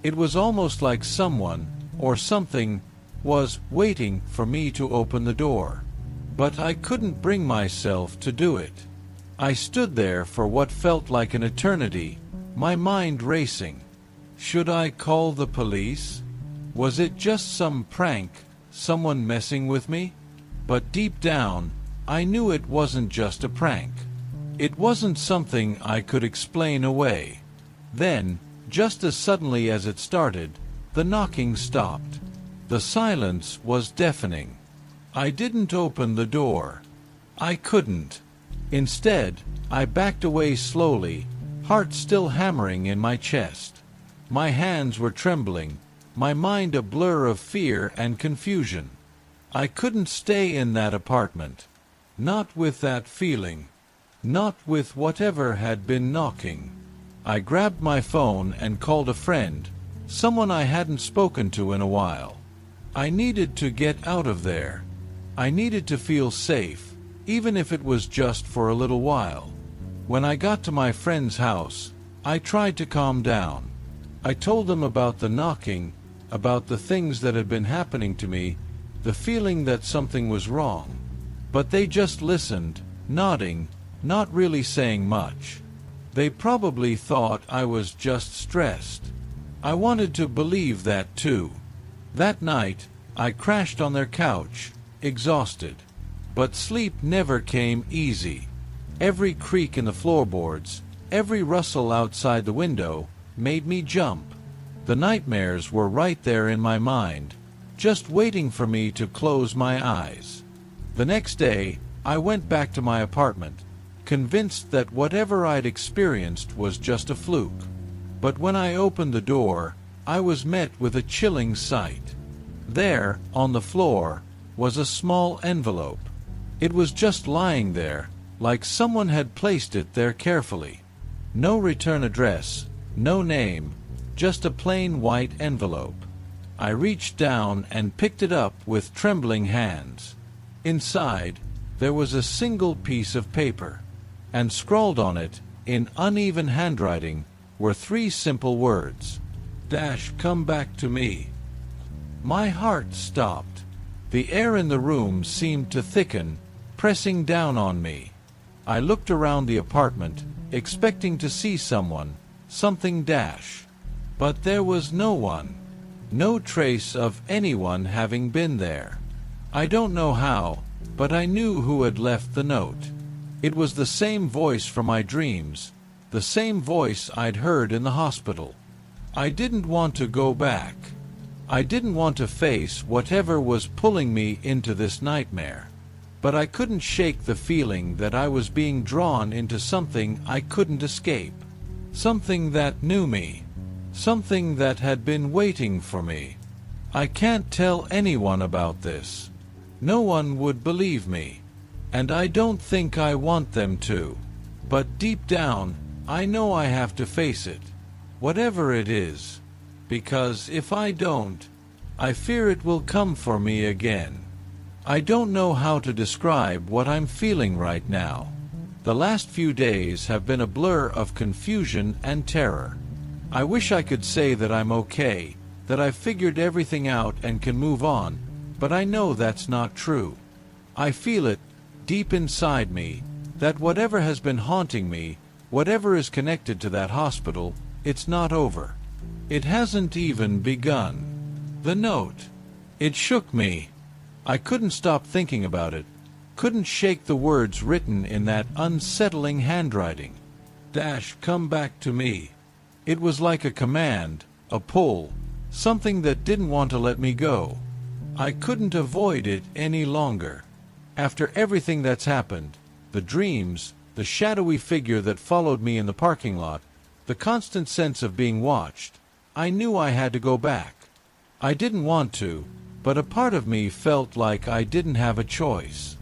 B: It was almost like someone, or something, was waiting for me to open the door. But I couldn't bring myself to do it. I stood there for what felt like an eternity, my mind racing. Should I call the police? Was it just some prank, someone messing with me? But deep down, I knew it wasn't just a prank. It wasn't something I could explain away. Then, just as suddenly as it started, the knocking stopped. The silence was deafening. I didn't open the door. I couldn't. Instead, I backed away slowly, heart still hammering in my chest. My hands were trembling, my mind a blur of fear and confusion. I couldn't stay in that apartment. Not with that feeling. Not with whatever had been knocking. I grabbed my phone and called a friend, someone I hadn't spoken to in a while. I needed to get out of there. I needed to feel safe, even if it was just for a little while. When I got to my friend's house, I tried to calm down. I told them about the knocking, about the things that had been happening to me, the feeling that something was wrong. But they just listened, nodding, not really saying much. They probably thought I was just stressed. I wanted to believe that too. That night, I crashed on their couch, exhausted. But sleep never came easy. Every creak in the floorboards, every rustle outside the window, made me jump. The nightmares were right there in my mind, just waiting for me to close my eyes. The next day, I went back to my apartment, convinced that whatever I'd experienced was just a fluke. But when I opened the door, I was met with a chilling sight. There, on the floor, was a small envelope. It was just lying there, like someone had placed it there carefully. No return address, no name, just a plain white envelope. I reached down and picked it up with trembling hands. Inside, there was a single piece of paper, and scrawled on it, in uneven handwriting, were 3 simple words. Come back to me. My heart stopped. The air in the room seemed to thicken, pressing down on me. I looked around the apartment, expecting to see someone, something. But there was no one. No trace of anyone having been there. I don't know how, but I knew who had left the note. It was the same voice from my dreams, the same voice I'd heard in the hospital. I didn't want to go back. I didn't want to face whatever was pulling me into this nightmare. But I couldn't shake the feeling that I was being drawn into something I couldn't escape. Something that knew me. Something that had been waiting for me. I can't tell anyone about this. No one would believe me. And I don't think I want them to. But deep down, I know I have to face it. Whatever it is. Because if I don't, I fear it will come for me again. I don't know how to describe what I'm feeling right now. The last few days have been a blur of confusion and terror. I wish I could say that I'm okay, that I've figured everything out and can move on, but I know that's not true. I feel it, deep inside me, that whatever has been haunting me, whatever is connected to that hospital, it's not over. It hasn't even begun. The note. It shook me. I couldn't stop thinking about it, couldn't shake the words written in that unsettling handwriting. Come back to me. It was like a command, a pull, something that didn't want to let me go. I couldn't avoid it any longer. After everything that's happened, the dreams, the shadowy figure that followed me in the parking lot, the constant sense of being watched, I knew I had to go back. I didn't want to, but a part of me felt like I didn't have a choice.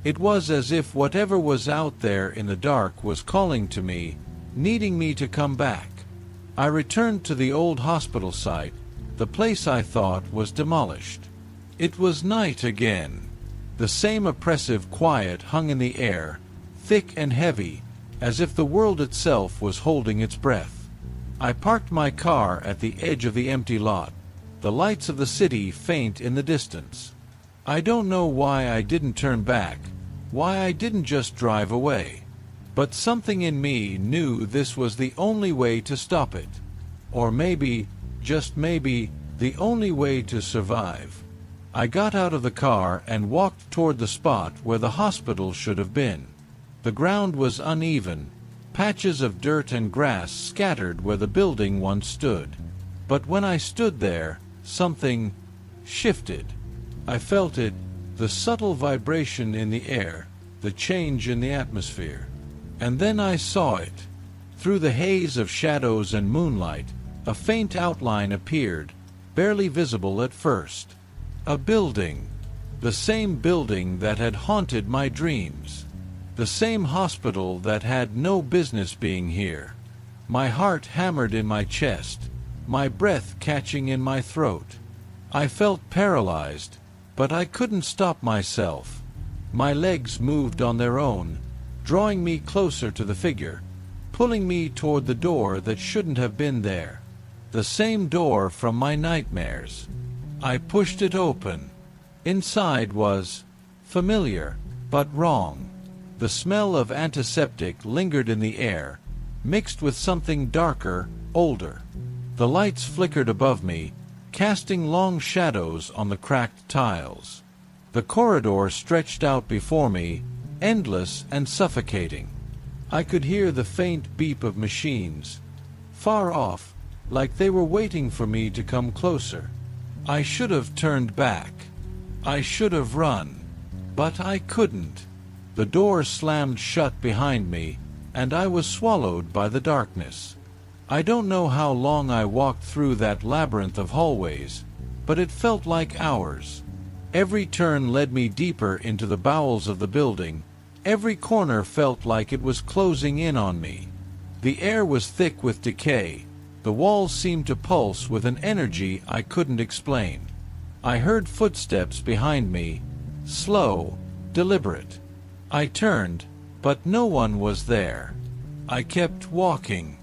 B: It was as if whatever was out there in the dark was calling to me, needing me to come back. I returned to the old hospital site, the place I thought was demolished. It was night again. The same oppressive quiet hung in the air, thick and heavy, as if the world itself was holding its breath. I parked my car at the edge of the empty lot, the lights of the city faint in the distance. I don't know why I didn't turn back, why I didn't just drive away. But something in me knew this was the only way to stop it. Or maybe, just maybe, the only way to survive. I got out of the car and walked toward the spot where the hospital should have been. The ground was uneven, patches of dirt and grass scattered where the building once stood. But when I stood there, something shifted. I felt it, the subtle vibration in the air, the change in the atmosphere. And then I saw it. Through the haze of shadows and moonlight, a faint outline appeared, barely visible at first. A building. The same building that had haunted my dreams. The same hospital that had no business being here. My heart hammered in my chest, my breath catching in my throat. I felt paralyzed, but I couldn't stop myself. My legs moved on their own, drawing me closer to the figure, pulling me toward the door that shouldn't have been there. The same door from my nightmares. I pushed it open. Inside was familiar, but wrong. The smell of antiseptic lingered in the air, mixed with something darker, older. The lights flickered above me, casting long shadows on the cracked tiles. The corridor stretched out before me, endless and suffocating. I could hear the faint beep of machines, far off, like they were waiting for me to come closer. I should have turned back. I should have run. But I couldn't. The door slammed shut behind me, and I was swallowed by the darkness. I don't know how long I walked through that labyrinth of hallways, but it felt like hours. Every turn led me deeper into the bowels of the building. Every corner felt like it was closing in on me. The air was thick with decay. The walls seemed to pulse with an energy I couldn't explain. I heard footsteps behind me, slow, deliberate. I turned, but no one was there. I kept walking.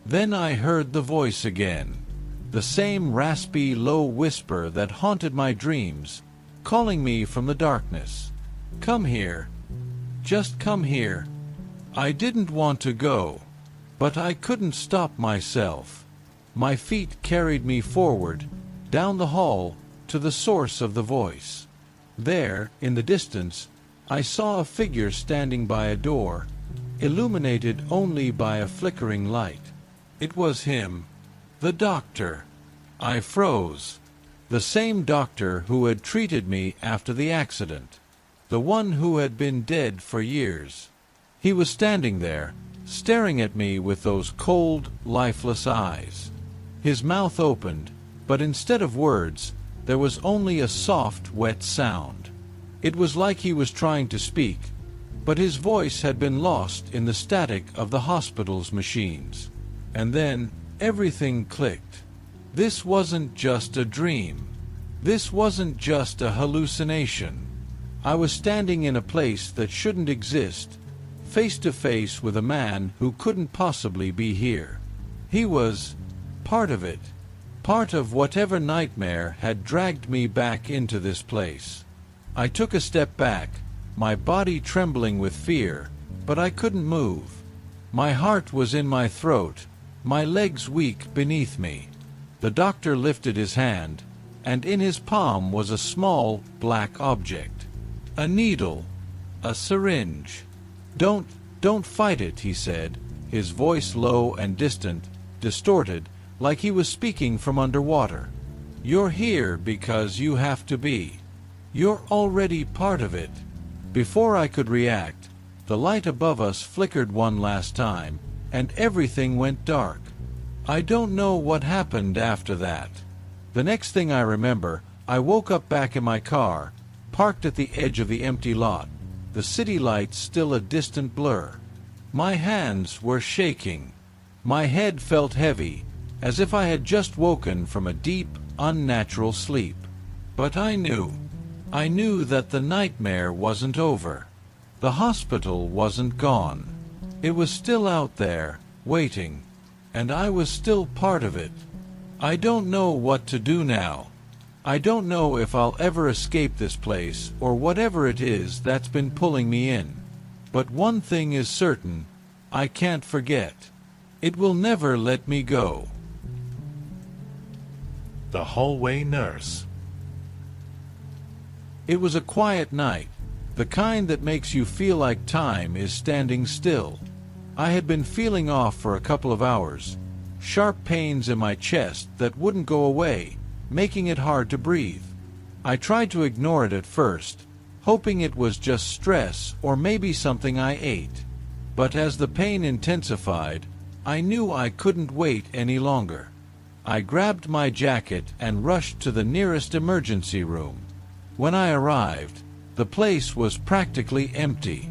B: Then I heard the voice again. The same raspy, low whisper that haunted my dreams, calling me from the darkness. Come here. Just come here. I didn't want to go, but I couldn't stop myself. My feet carried me forward, down the hall, to the source of the voice. There, in the distance, I saw a figure standing by a door, illuminated only by a flickering light. It was him, the doctor. I froze. The same doctor who had treated me after the accident. The one who had been dead for years. He was standing there, staring at me with those cold, lifeless eyes. His mouth opened, but instead of words, there was only a soft, wet sound. It was like he was trying to speak, but his voice had been lost in the static of the hospital's machines. And then, everything clicked. This wasn't just a dream. This wasn't just a hallucination. I was standing in a place that shouldn't exist, face to face with a man who couldn't possibly be here. He was part of it, part of whatever nightmare had dragged me back into this place. I took a step back, my body trembling with fear, but I couldn't move. My heart was in my throat, my legs weak beneath me. The doctor lifted his hand, and in his palm was a small, black object. A needle, a syringe. Don't fight it, he said, his voice low and distant, distorted, like he was speaking from underwater. You're here because you have to be. You're already part of it. Before I could react, the light above us flickered one last time, and everything went dark. I don't know what happened after that. The next thing I remember, I woke up back in my car, parked at the edge of the empty lot, the city lights still a distant blur. My hands were shaking. My head felt heavy, as if I had just woken from a deep, unnatural sleep. But I knew that the nightmare wasn't over. The hospital wasn't gone. It was still out there, waiting, and I was still part of it. I don't know what to do now. I don't know if I'll ever escape this place or whatever it is that's been pulling me in. But one thing is certain, I can't forget. It will never let me go.
A: The Hallway Nurse.
B: It was a quiet night, the kind that makes you feel like time is standing still. I had been feeling off for a couple of hours, sharp pains in my chest that wouldn't go away, making it hard to breathe. I tried to ignore it at first, hoping it was just stress or maybe something I ate. But as the pain intensified, I knew I couldn't wait any longer. I grabbed my jacket and rushed to the nearest emergency room. When I arrived, the place was practically empty.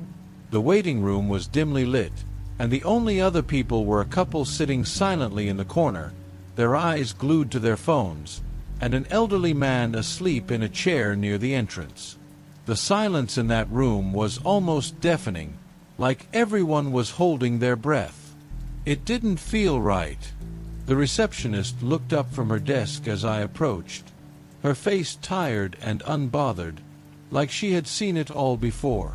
B: The waiting room was dimly lit, and the only other people were a couple sitting silently in the corner, their eyes glued to their phones, and an elderly man asleep in a chair near the entrance. The silence in that room was almost deafening, like everyone was holding their breath. It didn't feel right. The receptionist looked up from her desk as I approached, her face tired and unbothered, like she had seen it all before.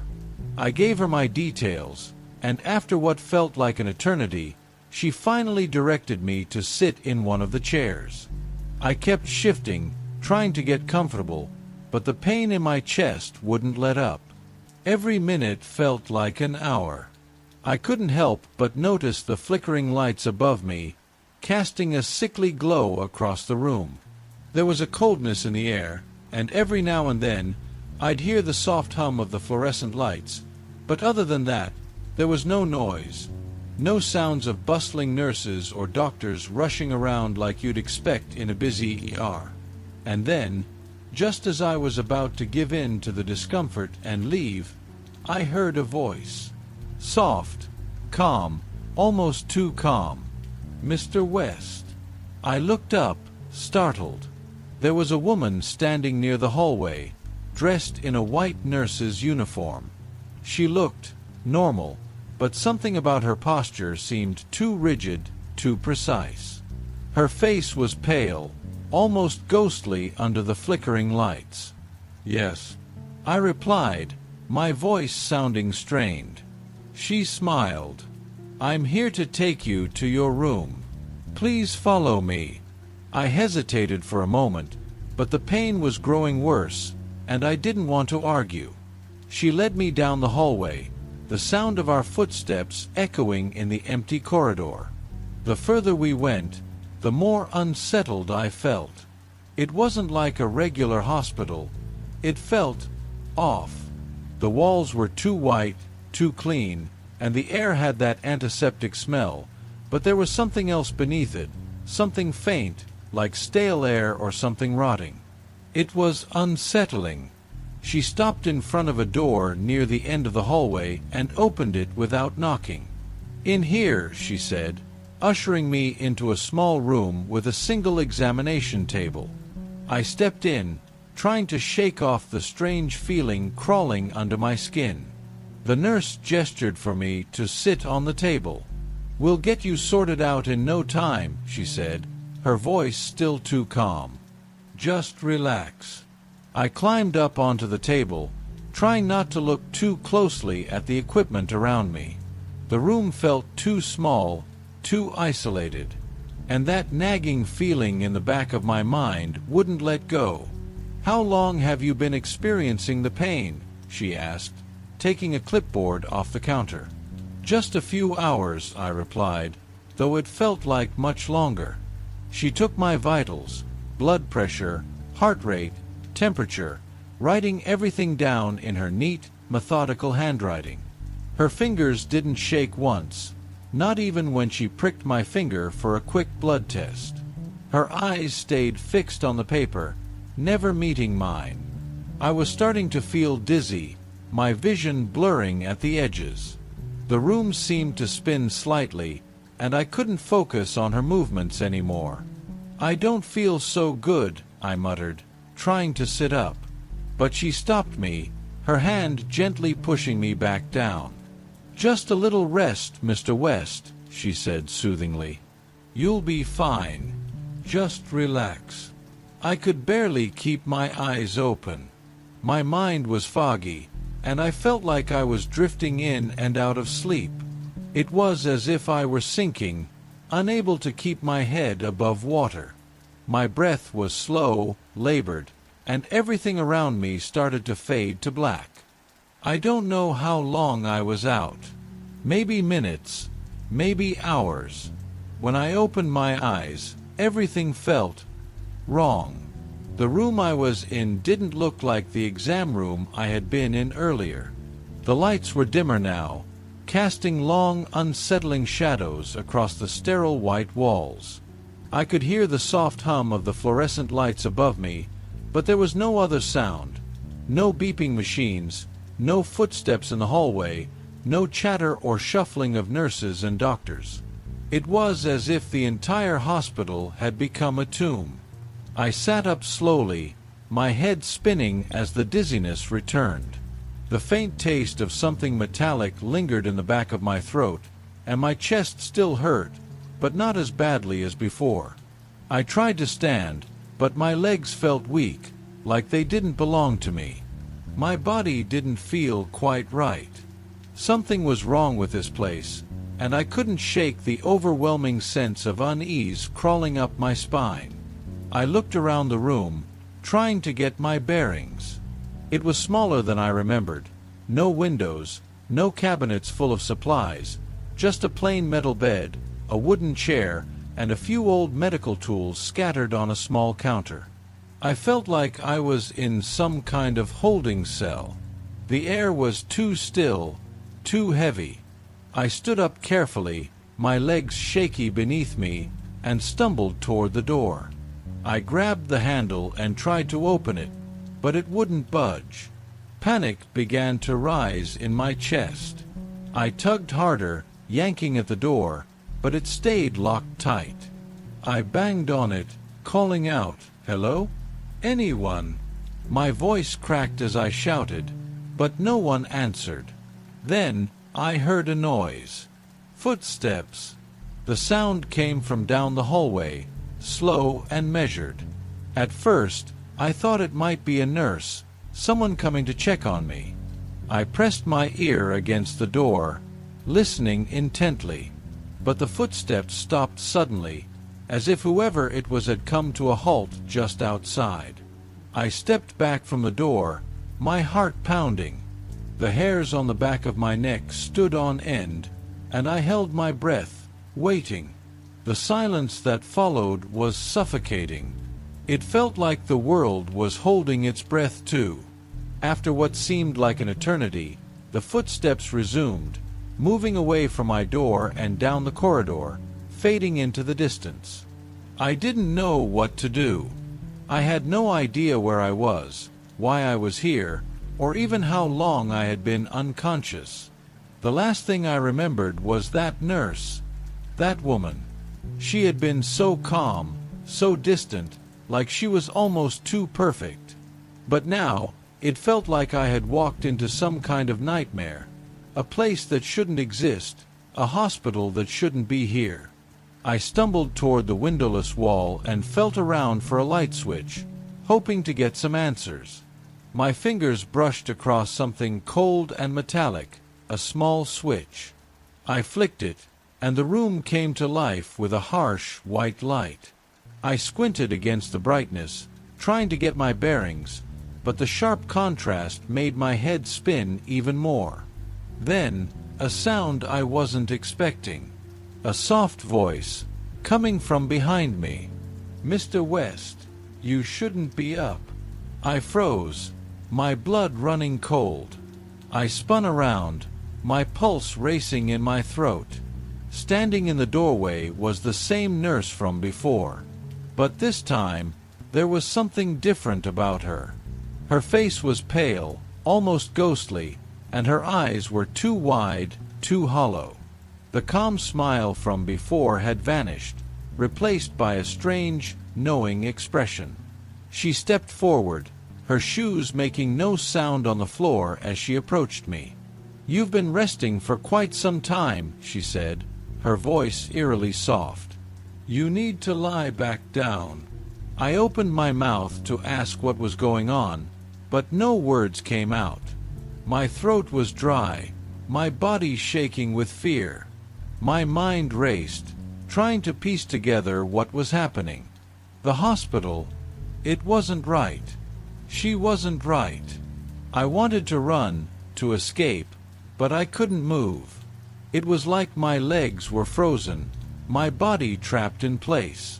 B: I gave her my details, and after what felt like an eternity, she finally directed me to sit in one of the chairs. I kept shifting, trying to get comfortable, but the pain in my chest wouldn't let up. Every minute felt like an hour. I couldn't help but notice the flickering lights above me, casting a sickly glow across the room. There was a coldness in the air, and every now and then I'd hear the soft hum of the fluorescent lights, but other than that, there was no noise, no sounds of bustling nurses or doctors rushing around like you'd expect in a busy ER. And then, just as I was about to give in to the discomfort and leave, I heard a voice. Soft, calm, almost too calm. "Mr. West." I looked up, startled. There was a woman standing near the hallway, dressed in a white nurse's uniform. She looked normal, but something about her posture seemed too rigid, too precise. Her face was pale, almost ghostly under the flickering lights. "Yes," I replied, my voice sounding strained. She smiled. "I'm here to take you to your room. Please follow me." I hesitated for a moment, but the pain was growing worse, and I didn't want to argue. She led me down the hallway, the sound of our footsteps echoing in the empty corridor. The further we went, the more unsettled I felt. It wasn't like a regular hospital. It felt off. The walls were too white, too clean, and the air had that antiseptic smell, but there was something else beneath it, something faint, like stale air or something rotting. It was unsettling. She stopped in front of a door near the end of the hallway and opened it without knocking. "In here," she said, ushering me into a small room with a single examination table. I stepped in, trying to shake off the strange feeling crawling under my skin. The nurse gestured for me to sit on the table. "We'll get you sorted out in no time," she said, her voice still too calm. "Just relax." I climbed up onto the table, trying not to look too closely at the equipment around me. The room felt too small, too isolated, and that nagging feeling in the back of my mind wouldn't let go. "How long have you been experiencing the pain?" she asked, taking a clipboard off the counter. "Just a few hours," I replied, though it felt like much longer. She took my vitals, blood pressure, heart rate, temperature, writing everything down in her neat, methodical handwriting. Her fingers didn't shake once, not even when she pricked my finger for a quick blood test. Her eyes stayed fixed on the paper, never meeting mine. I was starting to feel dizzy, my vision blurring at the edges. The room seemed to spin slightly, and I couldn't focus on her movements anymore. "I don't feel so good," I muttered, trying to sit up. But she stopped me, her hand gently pushing me back down. "Just a little rest, Mr. West," she said soothingly. "You'll be fine. Just relax." I could barely keep my eyes open. My mind was foggy, and I felt like I was drifting in and out of sleep. It was as if I were sinking, unable to keep my head above water. My breath was slow, labored, and everything around me started to fade to black. I don't know how long I was out. Maybe minutes, maybe hours. When I opened my eyes, everything felt wrong. The room I was in didn't look like the exam room I had been in earlier. The lights were dimmer now, casting long, unsettling shadows across the sterile white walls. I could hear the soft hum of the fluorescent lights above me, but there was no other sound. No beeping machines, no footsteps in the hallway, no chatter or shuffling of nurses and doctors. It was as if the entire hospital had become a tomb. I sat up slowly, my head spinning as the dizziness returned. The faint taste of something metallic lingered in the back of my throat, and my chest still hurt, but not as badly as before. I tried to stand, but my legs felt weak, like they didn't belong to me. My body didn't feel quite right. Something was wrong with this place, and I couldn't shake the overwhelming sense of unease crawling up my spine. I looked around the room, trying to get my bearings. It was smaller than I remembered. No windows, no cabinets full of supplies, just a plain metal bed, a wooden chair, and a few old medical tools scattered on a small counter. I felt like I was in some kind of holding cell. The air was too still, too heavy. I stood up carefully, my legs shaky beneath me, and stumbled toward the door. I grabbed the handle and tried to open it, but it wouldn't budge. Panic began to rise in my chest. I tugged harder, yanking at the door, but it stayed locked tight. I banged on it, calling out, "Hello? Anyone?" My voice cracked as I shouted, but no one answered. Then I heard a noise. Footsteps. The sound came from down the hallway, slow and measured. At first, I thought it might be a nurse, someone coming to check on me. I pressed my ear against the door, listening intently. But the footsteps stopped suddenly, as if whoever it was had come to a halt just outside. I stepped back from the door, my heart pounding. The hairs on the back of my neck stood on end, and I held my breath, waiting. The silence that followed was suffocating. It felt like the world was holding its breath too. After what seemed like an eternity, the footsteps resumed, moving away from my door and down the corridor, fading into the distance. I didn't know what to do. I had no idea where I was, why I was here, or even how long I had been unconscious. The last thing I remembered was that nurse, that woman. She had been so calm, so distant, like she was almost too perfect. But now, it felt like I had walked into some kind of nightmare, a place that shouldn't exist, a hospital that shouldn't be here. I stumbled toward the windowless wall and felt around for a light switch, hoping to get some answers. My fingers brushed across something cold and metallic, a small switch. I flicked it, and the room came to life with a harsh white light. I squinted against the brightness, trying to get my bearings, but the sharp contrast made my head spin even more. Then, a sound I wasn't expecting. A soft voice, coming from behind me. "Mr. West, you shouldn't be up." I froze, my blood running cold. I spun around, my pulse racing in my throat. Standing in the doorway was the same nurse from before. But this time, there was something different about her. Her face was pale, almost ghostly, and her eyes were too wide, too hollow. The calm smile from before had vanished, replaced by a strange, knowing expression. She stepped forward, her shoes making no sound on the floor as she approached me. "You've been resting for quite some time," she said, her voice eerily soft. "You need to lie back down." I opened my mouth to ask what was going on, but no words came out. My throat was dry, my body shaking with fear. My mind raced, trying to piece together what was happening. The hospital, it wasn't right. She wasn't right. I wanted to run, to escape, but I couldn't move. It was like my legs were frozen, my body trapped in place.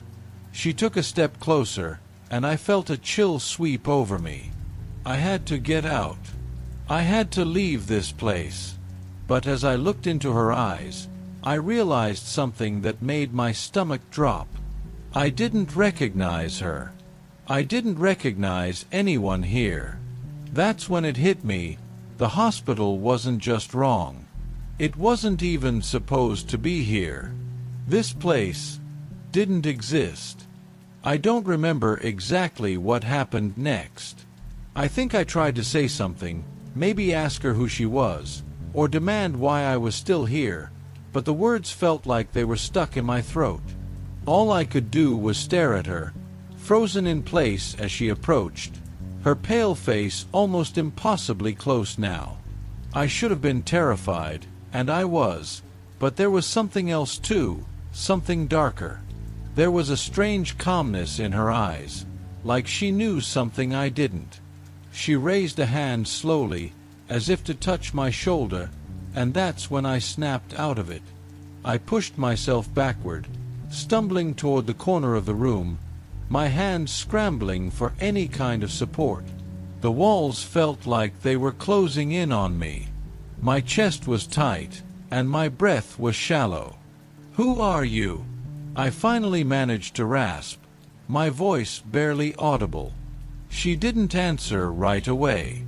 B: She took a step closer, and I felt a chill sweep over me. I had to get out. I had to leave this place. But as I looked into her eyes, I realized something that made my stomach drop. I didn't recognize her. I didn't recognize anyone here. That's when it hit me. The hospital wasn't just wrong. It wasn't even supposed to be here. This place didn't exist. I don't remember exactly what happened next. I think I tried to say something, maybe ask her who she was, or demand why I was still here, but the words felt like they were stuck in my throat. All I could do was stare at her, frozen in place as she approached, her pale face almost impossibly close now. I should have been terrified, and I was, but there was something else too, something darker. There was a strange calmness in her eyes, like she knew something I didn't. She raised a hand slowly, as if to touch my shoulder, and that's when I snapped out of it. I pushed myself backward, stumbling toward the corner of the room, my hands scrambling for any kind of support. The walls felt like they were closing in on me. My chest was tight, and my breath was shallow. "Who are you?" I finally managed to rasp, my voice barely audible. She didn't answer right away.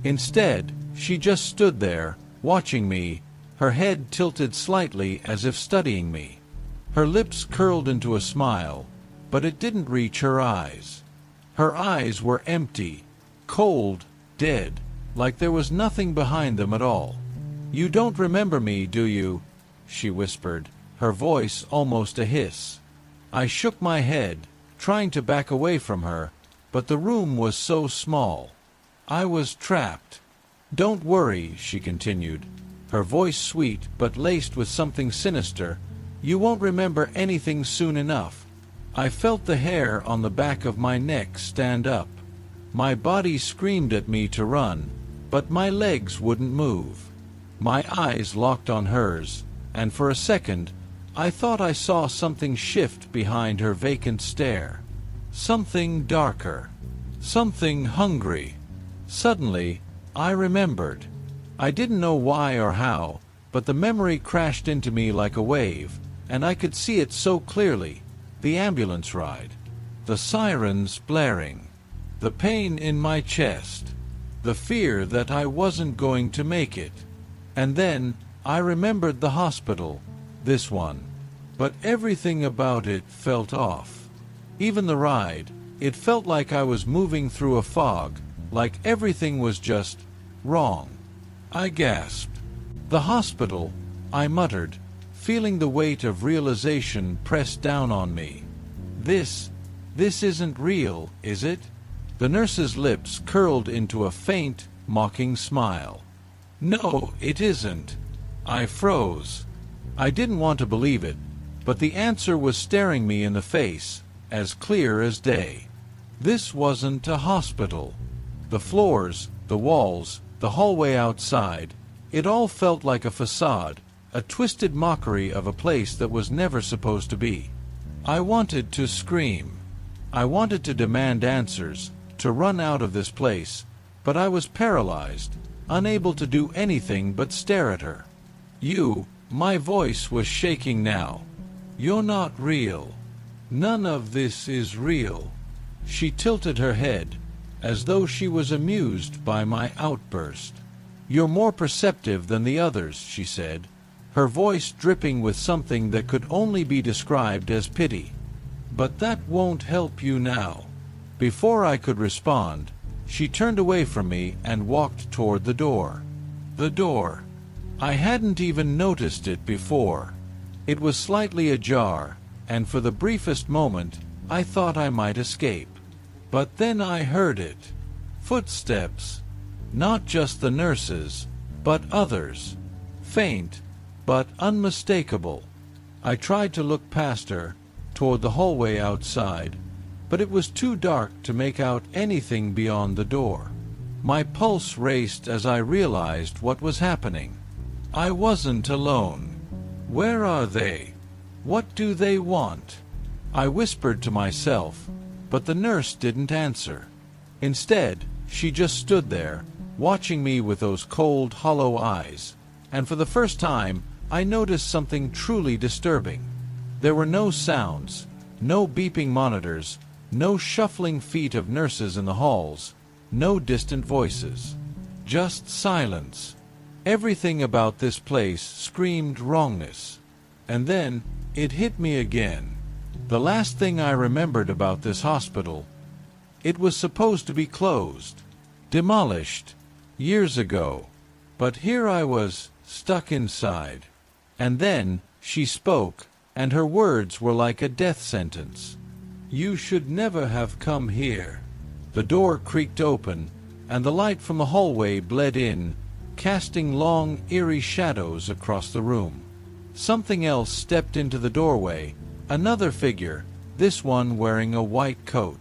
B: Instead, she just stood there, watching me, her head tilted slightly as if studying me. Her lips curled into a smile, but it didn't reach her eyes. Her eyes were empty, cold, dead, like there was nothing behind them at all. "You don't remember me, do you?" she whispered, her voice almost a hiss. I shook my head, trying to back away from her, but the room was so small. I was trapped. "Don't worry," she continued, her voice sweet but laced with something sinister. "You won't remember anything soon enough." I felt the hair on the back of my neck stand up. My body screamed at me to run, but my legs wouldn't move. My eyes locked on hers, and for a second, I thought I saw something shift behind her vacant stare. Something darker. Something hungry. Suddenly, I remembered. I didn't know why or how, but the memory crashed into me like a wave, and I could see it so clearly. The ambulance ride. The sirens blaring. The pain in my chest. The fear that I wasn't going to make it. And then, I remembered the hospital. This one. But everything about it felt off. Even the ride, it felt like I was moving through a fog, like everything was just wrong. I gasped. "The hospital," I muttered, feeling the weight of realization pressed down on me. This isn't real, is it?" The nurse's lips curled into a faint, mocking smile. "No, it isn't." I froze. I didn't want to believe it, but the answer was staring me in the face, as clear as day. This wasn't a hospital. The floors, the walls, the hallway outside, it all felt like a facade, a twisted mockery of a place that was never supposed to be. I wanted to scream. I wanted to demand answers, to run out of this place, but I was paralyzed, unable to do anything but stare at her. "You," my voice was shaking now. "You're not real. None of this is real." She tilted her head, as though she was amused by my outburst. "You're more perceptive than the others," she said, her voice dripping with something that could only be described as pity. "But that won't help you now." Before I could respond, she turned away from me and walked toward the door. The door. I hadn't even noticed it before. It was slightly ajar, and for the briefest moment, I thought I might escape. But then I heard it. Footsteps. Not just the nurses, but others. Faint, but unmistakable. I tried to look past her, toward the hallway outside, but it was too dark to make out anything beyond the door. My pulse raced as I realized what was happening. I wasn't alone. Where are they? What do they want? I whispered to myself, but the nurse didn't answer. Instead, she just stood there, watching me with those cold, hollow eyes, and for the first time, I noticed something truly disturbing. There were no sounds, no beeping monitors, no shuffling feet of nurses in the halls, no distant voices. Just silence. Everything about this place screamed wrongness. And then, it hit me again. The last thing I remembered about this hospital, it was supposed to be closed, demolished, years ago. But here I was, stuck inside. And then she spoke, and her words were like a death sentence. "You should never have come here." The door creaked open, and the light from the hallway bled in, casting long, eerie shadows across the room. Something else stepped into the doorway, another figure, this one wearing a white coat.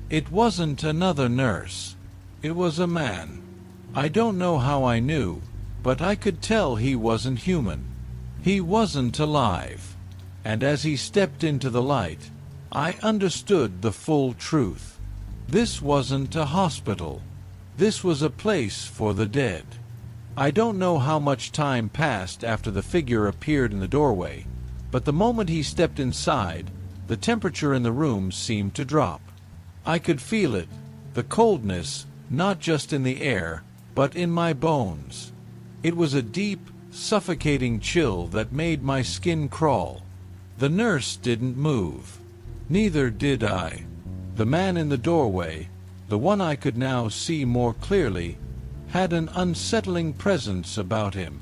B: It wasn't another nurse. It was a man. I don't know how I knew, but I could tell he wasn't human. He wasn't alive. And as he stepped into the light, I understood the full truth. This wasn't a hospital. This was a place for the dead. I don't know how much time passed after the figure appeared in the doorway, but the moment he stepped inside, the temperature in the room seemed to drop. I could feel it, the coldness, not just in the air, but in my bones. It was a deep, suffocating chill that made my skin crawl. The nurse didn't move. Neither did I. The man in the doorway, the one I could now see more clearly, had an unsettling presence about him.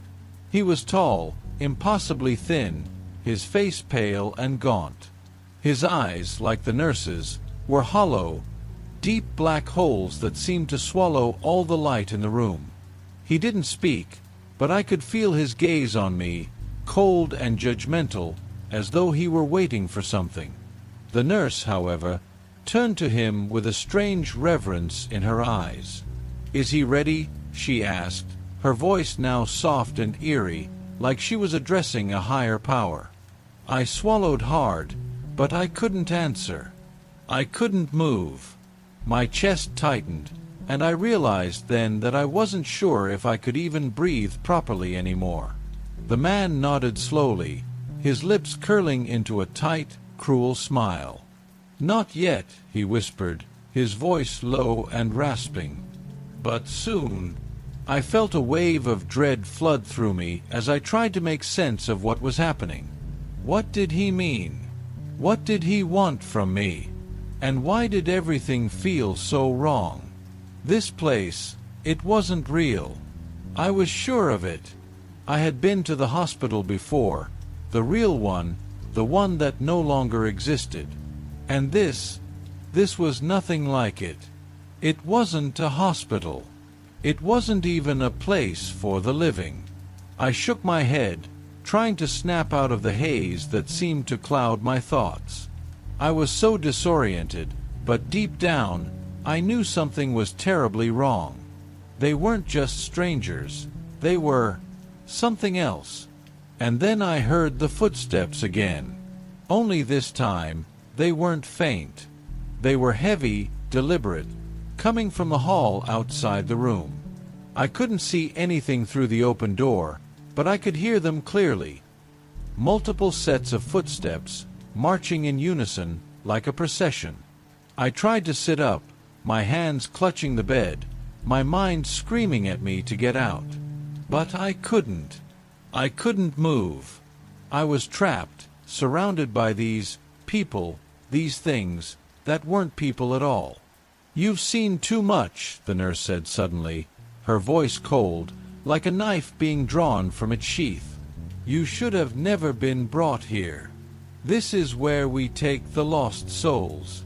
B: He was tall, impossibly thin, his face pale and gaunt. His eyes, like the nurse's, were hollow, deep black holes that seemed to swallow all the light in the room. He didn't speak, but I could feel his gaze on me, cold and judgmental, as though he were waiting for something. The nurse, however, turned to him with a strange reverence in her eyes. "Is he ready?" she asked, her voice now soft and eerie, like she was addressing a higher power. I swallowed hard, but I couldn't answer. I couldn't move. My chest tightened, and I realized then that I wasn't sure if I could even breathe properly anymore. The man nodded slowly, his lips curling into a tight, cruel smile. "Not yet," he whispered, his voice low and rasping. "But soon." I felt a wave of dread flood through me as I tried to make sense of what was happening. What did he mean? What did he want from me? And why did everything feel so wrong? This place, it wasn't real. I was sure of it. I had been to the hospital before, the real one, the one that no longer existed. And this was nothing like it. It wasn't a hospital. It wasn't even a place for the living. I shook my head, trying to snap out of the haze that seemed to cloud my thoughts. I was so disoriented, but deep down, I knew something was terribly wrong. They weren't just strangers. They were something else. And then I heard the footsteps again. Only this time, they weren't faint. They were heavy, deliberate, coming from the hall outside the room. I couldn't see anything through the open door, but I could hear them clearly. Multiple sets of footsteps, marching in unison, like a procession. I tried to sit up, my hands clutching the bed, my mind screaming at me to get out. But I couldn't. I couldn't move. I was trapped, surrounded by these people, these things, that weren't people at all. "You've seen too much," the nurse said suddenly, her voice cold, like a knife being drawn from its sheath. "You should have never been brought here. This is where we take the lost souls."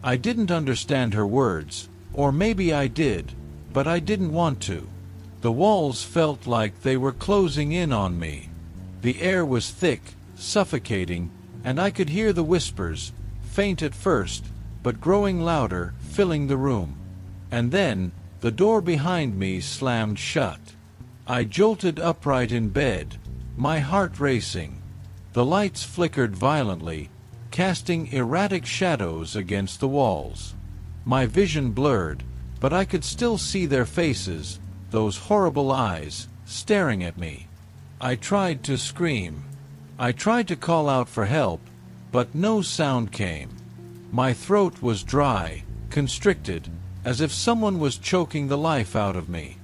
B: I didn't understand her words, or maybe I did, but I didn't want to. The walls felt like they were closing in on me. The air was thick, suffocating, and I could hear the whispers, faint at first, but growing louder, filling the room. And then, the door behind me slammed shut. I jolted upright in bed, my heart racing. The lights flickered violently, casting erratic shadows against the walls. My vision blurred, but I could still see their faces, those horrible eyes, staring at me. I tried to scream. I tried to call out for help, but no sound came. My throat was dry, constricted, as if someone was choking the life out of me.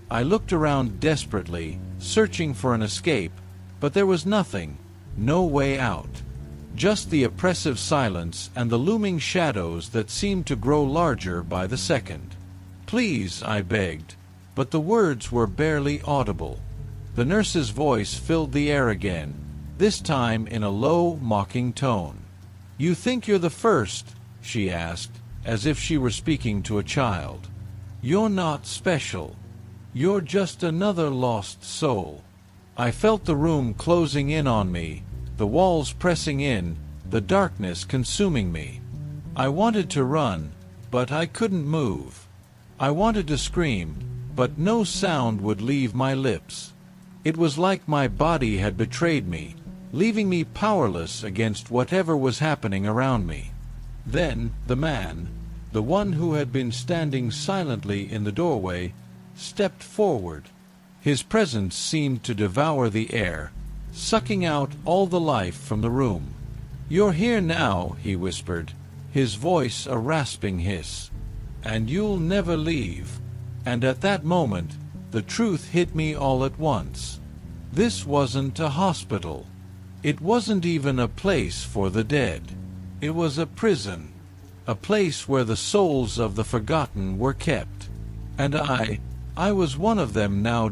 B: I looked around desperately, searching for an escape, but there was nothing, no way out. Just the oppressive silence and the looming shadows that seemed to grow larger by the second. "Please," I begged, but the words were barely audible. The nurse's voice filled the air again, this time in a low, mocking tone. "You think you're the first?" she asked, as if she were speaking to a child. "You're not special. You're just another lost soul." I felt the room closing in on me, the walls pressing in, the darkness consuming me. I wanted to run, but I couldn't move. I wanted to scream, but no sound would leave my lips. It was like my body had betrayed me, leaving me powerless against whatever was happening around me. Then the man, the one who had been standing silently in the doorway, stepped forward. His presence seemed to devour the air, sucking out all the life from the room. "You're here now," he whispered, his voice a rasping hiss. "And you'll never leave." And at that moment, the truth hit me all at once. This wasn't a hospital. It wasn't even a place for the dead. It was a prison. A place where the souls of the forgotten were kept. And I was one of them now.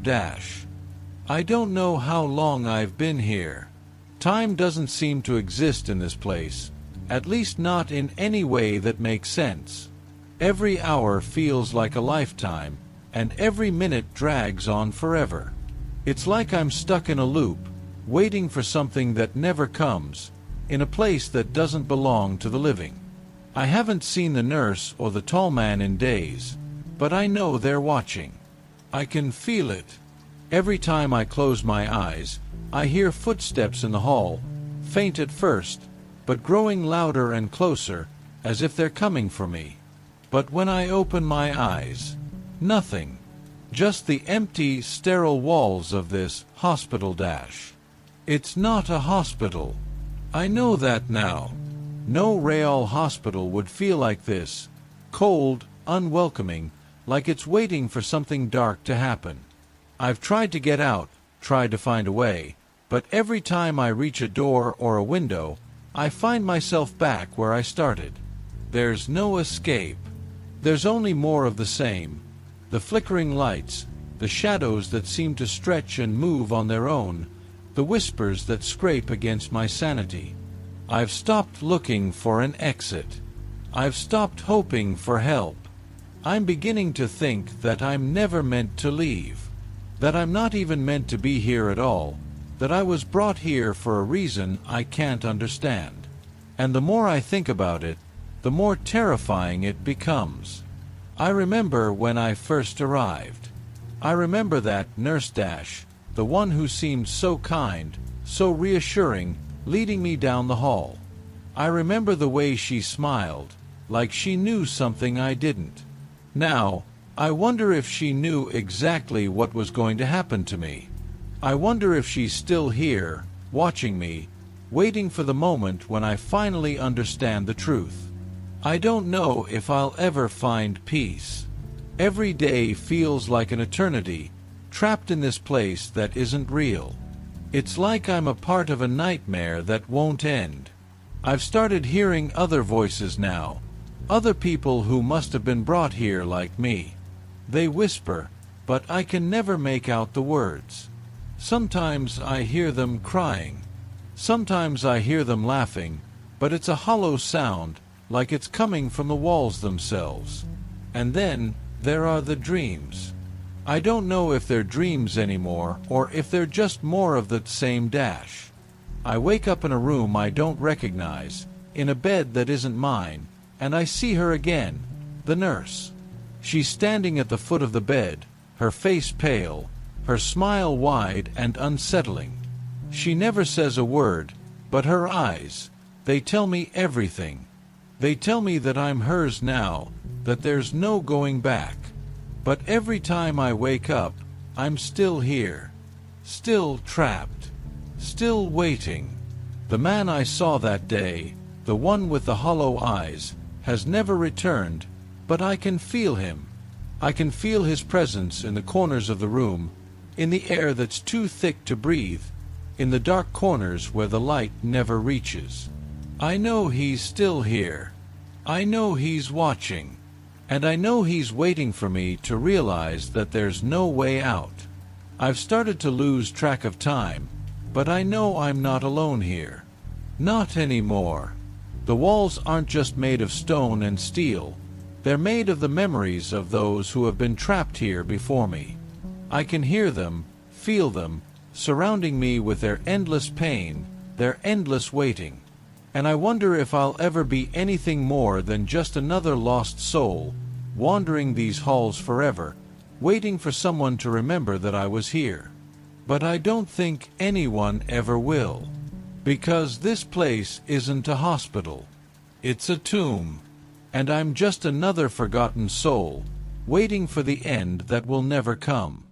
B: I don't know how long I've been here. Time doesn't seem to exist in this place, at least not in any way that makes sense. Every hour feels like a lifetime, and every minute drags on forever. It's like I'm stuck in a loop, waiting for something that never comes, in a place that doesn't belong to the living. I haven't seen the nurse or the tall man in days, but I know they're watching. I can feel it. Every time I close my eyes, I hear footsteps in the hall, faint at first, but growing louder and closer, as if they're coming for me. But when I open my eyes, nothing. Just the empty, sterile walls of this hospital. It's not a hospital. I know that now. No real hospital would feel like this, cold, unwelcoming, like it's waiting for something dark to happen. I've tried to get out, tried to find a way, but every time I reach a door or a window, I find myself back where I started. There's no escape. There's only more of the same. The flickering lights, the shadows that seem to stretch and move on their own, the whispers that scrape against my sanity. I've stopped looking for an exit. I've stopped hoping for help. I'm beginning to think that I'm never meant to leave. That I'm not even meant to be here at all, that I was brought here for a reason I can't understand. And the more I think about it, the more terrifying it becomes. I remember when I first arrived. I remember that nurse, the one who seemed so kind, so reassuring, leading me down the hall. I remember the way she smiled, like she knew something I didn't. Now, I wonder if she knew exactly what was going to happen to me. I wonder if she's still here, watching me, waiting for the moment when I finally understand the truth. I don't know if I'll ever find peace. Every day feels like an eternity, trapped in this place that isn't real. It's like I'm a part of a nightmare that won't end. I've started hearing other voices now, other people who must have been brought here like me. They whisper, but I can never make out the words. Sometimes I hear them crying. Sometimes I hear them laughing, but it's a hollow sound, like it's coming from the walls themselves. And then there are the dreams. I don't know if they're dreams anymore, or if they're just more of the same. I wake up in a room I don't recognize, in a bed that isn't mine, and I see her again, the nurse. She's standing at the foot of the bed, her face pale, her smile wide and unsettling. She never says a word, but her eyes, they tell me everything. They tell me that I'm hers now, that there's no going back. But every time I wake up, I'm still here, still trapped, still waiting. The man I saw that day, the one with the hollow eyes, has never returned, but I can feel him. I can feel his presence in the corners of the room, in the air that's too thick to breathe, in the dark corners where the light never reaches. I know he's still here. I know he's watching. And I know he's waiting for me to realize that there's no way out. I've started to lose track of time, but I know I'm not alone here. Not anymore. The walls aren't just made of stone and steel. They're made of the memories of those who have been trapped here before me. I can hear them, feel them, surrounding me with their endless pain, their endless waiting. And I wonder if I'll ever be anything more than just another lost soul, wandering these halls forever, waiting for someone to remember that I was here. But I don't think anyone ever will. Because this place isn't a hospital. It's a tomb. And I'm just another forgotten soul, waiting for the end that will never come.